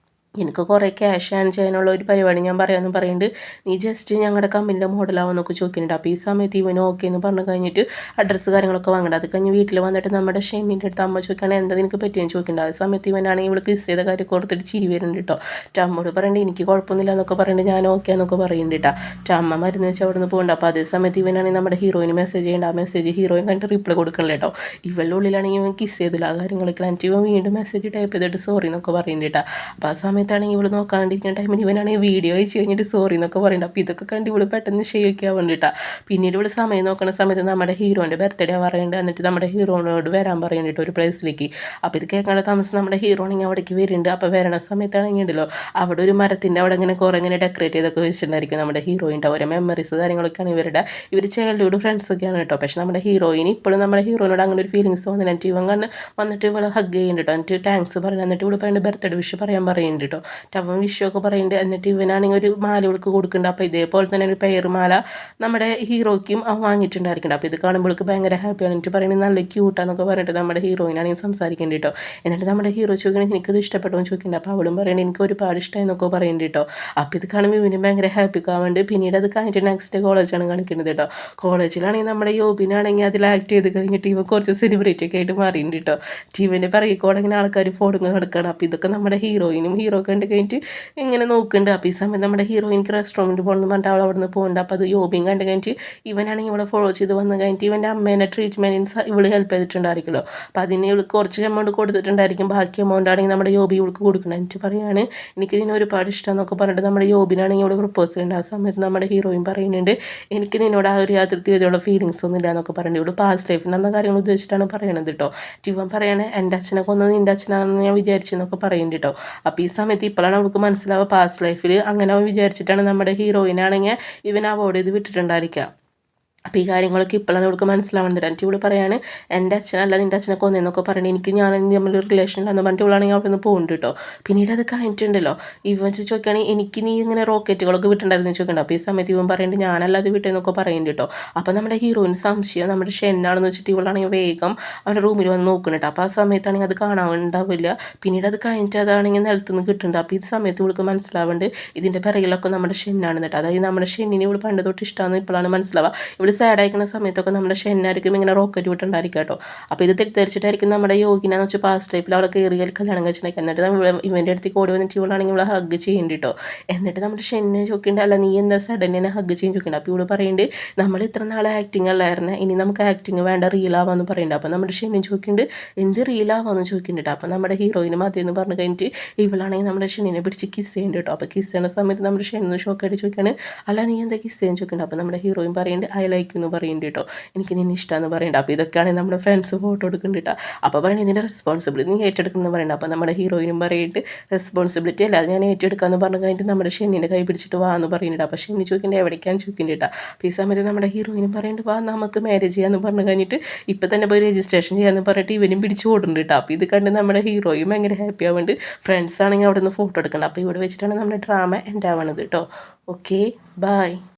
എനിക്ക് കുറേ ക്യാഷ് ഏൺ ചെയ്യാനുള്ള ഒരു പരിപാടി ഞാൻ പറയാമെന്ന് പറയുന്നുണ്ട്, നീ ജസ്റ്റ് ഞങ്ങളുടെ കമ്പനിയുടെ മോഡലാവുമെന്നൊക്കെ ചോദിക്കുന്നുണ്ട്. അപ്പോൾ ഈ സമയത്ത് ഇവന് ഓക്കെ എന്ന് പറഞ്ഞു കഴിഞ്ഞിട്ട് അഡ്രസ്സ് കാര്യങ്ങളൊക്കെ വാങ്ങേണ്ടത്. അത് കഴിഞ്ഞ് വീട്ടിൽ വന്നിട്ട് നമ്മുടെ ഷെന്നിൻ്റെ അടുത്ത് അമ്മ ചോദിക്കുകയാണെങ്കിൽ എന്താ നിനക്ക് പറ്റിയെന്ന് ചോദിക്കുന്നുണ്ട്. ആ സമയത്ത് ഇവനാണെങ്കിൽ ഇവിടെ കിസ് ചെയ്ത കാര്യം കൊടുത്തിട്ട് ചിരി വരുന്നുണ്ട് കേട്ടോ. അമ്മോട് പറയേണ്ടത് എനിക്ക് കുഴപ്പമൊന്നുമില്ല എന്നൊക്കെ പറയുന്നുണ്ട്, ഞാൻ ഓക്കെ എന്നൊക്കെ പറയുന്നുണ്ട് കേട്ടോ. അമ്മ മരുന്ന് വെച്ച് അവിടെ നിന്ന് പോകുന്നുണ്ട്. അപ്പോൾ അതേ സമയത്ത് ഇവനാണെങ്കിൽ നമ്മുടെ ഹീറോയിന് മെസ്സേജ് ചെയ്യേണ്ട. ആ മെസ്സേജ് ഹീറോയിൻ കണ്ടിട്ട് റിപ്ലൈ കൊടുക്കണില്ല കേട്ടോ. ഇവളുടെ ഉള്ളിലാണെങ്കിൽ ഇവൻ കിസ് ചെയ്തില്ല ആ കാര്യങ്ങളൊക്കെ. എന്നിട്ട് ഇവൻ വീണ്ടും മെസ്സേജ് ടൈപ്പ് ചെയ്തിട്ട് സോറി എന്നൊക്കെ പറയുന്നുണ്ട് കേട്ടോ. അപ്പോൾ ആ സമയത്താണെങ്കിൽ ഇവൾ നോക്കാണ്ടിരിക്കുന്ന ടൈമിൽ ഇവനാണെങ്കിൽ വീഡിയോ അയച്ച് കഴിഞ്ഞിട്ട് സോറി എന്നൊക്കെ പറയുന്നുണ്ട്. അപ്പോൾ ഇതൊക്കെ കണ്ട് ഇവൾ പെട്ടെന്ന് ഷെയ്ക്കാൻ വേണ്ടിയിട്ടാണ്. പിന്നീട് ഇവിടെ സമയം നോക്കുന്ന സമയത്ത് നമ്മുടെ ഹീറോൻ്റെ ബർത്ത്ഡേ പറയുന്നുണ്ട്. എന്നിട്ട് നമ്മുടെ ഹീറോനോട് വരാൻ പറയുന്നുണ്ട് ഒരു പ്ലേസിലേക്ക്. അപ്പോൾ ഇത് കേൾക്കാനുള്ള താമസം നമ്മുടെ ഹീറോണെങ്കിൽ അവിടേക്ക് വരുന്നുണ്ട്. അപ്പോൾ വരണ സമയത്താണെങ്കിൽ ഉണ്ടല്ലോ അവിടെ ഒരു മരത്തിൻ്റെ അവിടെ ഇങ്ങനെ കുറേ ഇങ്ങനെ ഡെക്കറേറ്റ് ചെയ്തൊക്കെ വെച്ചിട്ടുണ്ടായിരിക്കും നമ്മുടെ ഹീറോയിൻ്റെ ഓരോ മെമ്മറീസ് കാര്യങ്ങളൊക്കെയാണ് ഇവർ ചൈൽഡ്ഹുഡ് ഫ്രണ്ട്സൊക്കെയാണ് കേട്ടോ. പക്ഷേ നമ്മുടെ ഹീറോയിന് ഇപ്പോഴും നമ്മുടെ ഹീറോയിനോട് അങ്ങനെ ഒരു ഫീലിങ്സ് തോന്നുന്നില്ല. എന്നിട്ട് ഇവൻ വന്നിട്ട് ഇവളെ ഹഗ് ചെയ്യുന്നുണ്ട് കേട്ടോ. എന്നിട്ട് താങ്ക്സ് പറയുന്നത്. എന്നിട്ട് ഇവിടെ പറയുന്നത് ബർത്ത്ഡേ വിഷ് പറയാൻ പറയുന്നുണ്ട് കേട്ടോ. അവൻ വിഷയമൊക്കെ പറയുന്നുണ്ട്. എന്നിട്ട് ഇവനാണെങ്കിൽ ഒരു മാല ഇവൾക്ക് കൊടുക്കുന്നുണ്ട്. അപ്പോൾ ഇതേപോലെ തന്നെ ഒരു പെയർമാല നമ്മുടെ ഹീറോയ്ക്കും അവൻ വാങ്ങിയിട്ടുണ്ടായിരിക്കുന്നുണ്ട്. അപ്പോൾ ഇത് കാണുമ്പോൾക്ക് ഭയങ്കര ഹാപ്പിയാണ്. എന്നിട്ട് പറയുന്നത് നല്ല ക്യൂട്ടാന്നൊക്കെ പറഞ്ഞിട്ട് നമ്മുടെ ഹീറോയിനാണെങ്കിൽ സംസാരിക്കേണ്ടി കേട്ടോ. എന്നിട്ട് നമ്മുടെ ഹീറോ ചോദിക്കണമെങ്കിൽ എനിക്കത് ഇഷ്ടപ്പെട്ടോ എന്ന് ചോദിക്കുന്നുണ്ട്. അപ്പോൾ അവളും പറയുന്നത് എനിക്ക് ഒരുപാട് ഇഷ്ടമായി എന്നൊക്കെ പറയുന്നുണ്ട് കേട്ടോ. അപ്പോൾ ഇത് കാണുമ്പോൾ ഇവനും ഭയങ്കര ഹാപ്പിക്ക് ആവുന്നുണ്ട്. പിന്നീട് അത് കഴിഞ്ഞിട്ട് നെക്സ്റ്റ് കോളേജാണ് കാണിക്കുന്നത് കേട്ടോ. കോളേജിലാണെങ്കിൽ നമ്മുടെ യോബിനാണെങ്കിൽ അതിൽ ആക്ട് ചെയ്ത് കഴിഞ്ഞിട്ട് ഇവ കുറച്ച് സെലിബ്രിറ്റി ഒക്കെ ആയിട്ട് മാറിയിട്ടുണ്ട് കേട്ടോ. ടീമിൻ്റെ പറയിക്കോടെ ഇങ്ങനെ ആൾക്കാർ ഫോട്ടോ കിടക്കുകയാണ്. അപ്പോൾ ഇതൊക്കെ നമ്മുടെ ഹീറോയിനും ഹീറോ കണ്ട് കഴിഞ്ഞിട്ട് ഇങ്ങനെ നോക്കുന്നുണ്ട്. അപ്പോൾ ഈ സമയത്ത് നമ്മുടെ ഹീറോയിൻക്ക് റെസ്റ്റോറൻറ്റ് പോകണമെന്ന് പറഞ്ഞിട്ട് അവൾ അവിടെ നിന്ന് പോകുന്നുണ്ട്. അപ്പോൾ അത് യോബിയും കണ്ട് കഴിഞ്ഞിട്ട് ഇവനാണെങ്കിൽ ഇവിടെ ഫോളോ ചെയ്ത് വന്ന് കഴിഞ്ഞിട്ട് ഇവൻ്റെ അമ്മേനെ ട്രീറ്റ്മെൻറ്റിന് ഇവള് ഹെൽപ്പ് ചെയ്തിട്ടുണ്ടായിരിക്കുമല്ലോ. അപ്പോൾ അതിന് ഇവൾക്ക് കുറച്ച് എമൗണ്ട് കൊടുത്തിട്ടുണ്ടായിരിക്കും. ബാക്കി എമൗണ്ട് ആണെങ്കിൽ നമ്മുടെ യോബി ഇവൾക്ക് കൊടുക്കണം. എന്നിട്ട് പറയുകയാണ് എനിക്ക് ഇതിനെ ഒരുപാട് ഇഷ്ടം എന്നൊക്കെ പറഞ്ഞിട്ട് നമ്മുടെ യോബിനാണെങ്കിൽ ഇവിടെ പ്രപ്പോസ് ചെയ്യുന്നുണ്ട്. ആ സമയത്ത് നമ്മുടെ ഹീറോയിൻ പറയുന്നുണ്ട് എനിക്ക് നിന്നോട് ആ ഒരു യാതൊരു രീതിയിലുള്ള ഫീലിങ്സ് ഒന്നും ഇല്ല എന്നൊക്കെ പറയുന്നുണ്ട്. ഇവിടെ പാസ്റ്റ് ലൈഫിൽ നടന്ന കാര്യങ്ങൾ ഉദ്ദേശിച്ചിട്ടാണ് പറയണത് കേട്ടോ. ഇവൻ പറയണേ എൻ്റെ അച്ഛനെ കൊന്നത് നിൻ്റെ അച്ഛനാണെന്ന് ഞാൻ വിചാരിച്ചെന്നൊക്കെ പറയുന്നുണ്ട് കേട്ടോ. അപ്പോൾ ഈ സമയത്ത് ഇപ്പോഴാണ് അവൾക്ക് മനസ്സിലാവുക പാസ്റ്റ് ലൈഫിൽ അങ്ങനെ അവൻ വിചാരിച്ചിട്ടാണ് നമ്മുടെ ഹീറോയിനാണെങ്കിൽ ഇവൻ അവോയ്ഡ് ചെയ്ത് വിട്ടിട്ടുണ്ടായിരിക്കുക. അപ്പോൾ ഈ കാര്യങ്ങളൊക്കെ ഇപ്പോഴാണ് ഇവൾക്ക് മനസ്സിലാവുന്നത്. എന്നിട്ട് ഇവിടെ പറയാണ് എൻ്റെ അച്ഛനല്ല നിൻ്റെ അച്ഛനെ കൊന്നെന്നൊക്കെ പറയണേ എനിക്ക് ഞാൻ തമ്മിലൊരു റിലേഷനിലാന്ന് പറഞ്ഞിട്ട് ഇവളാണെങ്കിൽ അവിടെ നിന്ന് പോകുന്നുണ്ട് കേട്ടോ. പിന്നീട് അത് കഴിഞ്ഞിട്ടുണ്ടല്ലോ ഇവൻ ചോദിക്കുകയാണെങ്കിൽ എനിക്ക് നീ ഇങ്ങനെ റോക്കറ്റുകളൊക്കെ വിട്ടുണ്ടായിരുന്നു ചോദിക്കണ്ട. അപ്പോൾ ഈ സമയത്ത് ഇവൻ പറയുന്നുണ്ട് ഞാനല്ലാതെ വിട്ടെന്നൊക്കെ പറയുന്നുണ്ട് കേട്ടോ. അപ്പോൾ നമ്മുടെ ഹീറോയിന് സംശയം നമ്മുടെ ഷെന്നാണെന്ന് വെച്ചിട്ട് ഇവളാണെങ്കിൽ വേഗം അവൻ്റെ റൂമിൽ വന്ന് നോക്കുന്നുണ്ട്. അപ്പോൾ ആ സമയത്താണെങ്കിൽ അത് കാണാനുണ്ടാവില്ല. പിന്നീട് അത് കഴിഞ്ഞിട്ട് അതാണെങ്കിൽ നിലത്ത് നിന്ന് കിട്ടുന്നുണ്ട്. അപ്പോൾ ഈ സമയത്ത് ഇവൾക്ക് മനസ്സിലാവുന്നുണ്ട് ഇതിൻ്റെ പിറകിലൊക്കെ നമ്മുടെ ഷെന്നാണ് കേട്ടോ. അതായത് നമ്മുടെ ഷെന്നിനെ ഇവൾ പണ്ട് തൊട്ട് ഇഷ്ടമാണെന്ന് ഇപ്പോഴാണ് മനസ്സിലാവുക. ഇവൾ സാഡ് അയക്കുന്ന സമയത്തൊക്കെ നമ്മുടെ ഷെന്നായിരിക്കും ഇങ്ങനെ റോക്കറ്റ് വിട്ടുണ്ടായിരിക്കും കേട്ടോ. അപ്പോൾ ഇത് തെറ്റിദ്ധരിച്ചിട്ടായിരിക്കും നമ്മുടെ യോഗിനാന്ന് വെച്ചാൽ പാസ്റ്റ് ടൈപ്പിൽ അവിടെ കയറി കല്യാണം കഴിച്ചിട്ടുണ്ടായിരിക്കും. എന്നിട്ട് ഇവൻ്റെ അടുത്തേക്ക് ഓടി വന്നിട്ട് ഇവളാണെങ്കിൽ ഇവളെ ഹഗ് ചെയ്യുന്നുണ്ട് കേട്ടോ. എന്നിട്ട് നമ്മുടെ ഷെന്നെ ചോദിക്കേണ്ട അല്ല നീ എന്താ സഡൻ എന്നെ ഹഗ് ചെയ്യാൻ ചോദിക്കേണ്ട. അപ്പോൾ ഇവിടെ പറയുന്നുണ്ട് നമ്മൾ ഇത്ര നാളെ ആക്ടിങ് അല്ലായിരുന്നു, ഇനി നമുക്ക് ആക്ടിങ് വേണ്ട റീലാവാന്ന് പറയുന്നുണ്ട്. അപ്പോൾ നമ്മുടെ ഷെന്നെ ചോദിക്കുന്നുണ്ട് എന്ത് റീലാവാന്ന് ചോദിക്കുന്നുണ്ട്. അപ്പോൾ നമ്മുടെ ഹീറോയിന് മതി എന്ന് പറഞ്ഞു കഴിഞ്ഞിട്ട് ഇവളാണെങ്കിൽ നമ്മുടെ ഷെന്നിനെ പിടിച്ച് കിസ് ചെയ്യുന്നുണ്ട് കേട്ടോ. അപ്പോൾ കിസ് ചെയ്യുന്ന സമയത്ത് നമ്മുടെ ഷെന്ന് ഷോക്കായിട്ട് ചോദിക്കുകയാണ് അല്ല നീ എന്താ കിസ് ചെയ്യാൻ ചോദിക്കുന്നുണ്ട്. അപ്പോൾ നമ്മുടെ ഹീറോയിൻ പറയുന്നുണ്ട് ഐ ലൈക്ക് എന്ന് പറയുന്നുണ്ട് കേട്ടോ. എനിക്ക് നിന്നെ ഇഷ്ടമാണെന്ന് പറയുന്നുണ്ട്. അപ്പോൾ ഇതൊക്കെയാണ് നമ്മുടെ ഫ്രണ്ട്സ് ഫോട്ടോ എടുക്കുന്നുണ്ട് കേട്ടോ. അപ്പോൾ പറയുന്നത് ഇതിൻ്റെ റെസ്പോൺസിബിലിറ്റി നീ ഏറ്റെടുക്കുന്നത് പറയുന്നുണ്ട്. അപ്പോൾ നമ്മുടെ ഹീറോയിനും പറയുന്നുണ്ട് റെസ്പോൺസിബിലിറ്റി അല്ല അത് ഞാൻ ഏറ്റെടുക്കാമെന്ന് പറഞ്ഞു കഴിഞ്ഞിട്ട് നമ്മുടെ ഷെന്നിൻ്റെ കൈ പിടിച്ചിട്ട് വാ എന്ന് പറയുന്നുണ്ട്. അപ്പോൾ ഷെന്നി ചോദിക്കേണ്ടത് എവിടേക്കാന്ന് ചോദിക്കുന്നുണ്ട് കേട്ടോ. അപ്പോൾ ഈ സമയത്ത് നമ്മുടെ ഹീറോയിനും പറയുന്നുണ്ട് വാ നമുക്ക് മാരേജ് ചെയ്യാമെന്ന് പറഞ്ഞു കഴിഞ്ഞിട്ട് ഇപ്പം തന്നെ പോയി രജിസ്ട്രേഷൻ ചെയ്യാമെന്ന് പറഞ്ഞിട്ട് ഇവനും പിടിച്ച് ഓടുന്നുണ്ട് കേട്ടോ. അപ്പോൾ ഇത് കണ്ട് നമ്മുടെ ഹീറോയും ഭയങ്കര ഹാപ്പി ആവുന്നുണ്ട്. ഫ്രണ്ട്സ് ആണെങ്കിൽ അവിടെ നിന്ന് ഫോട്ടോ എടുക്കുന്നുണ്ട്. അപ്പോൾ ഇവിടെ വെച്ചിട്ടാണ് നമ്മുടെ ഡ്രാമ എൻഡ് ആവണത് കേട്ടോ. Okay bye.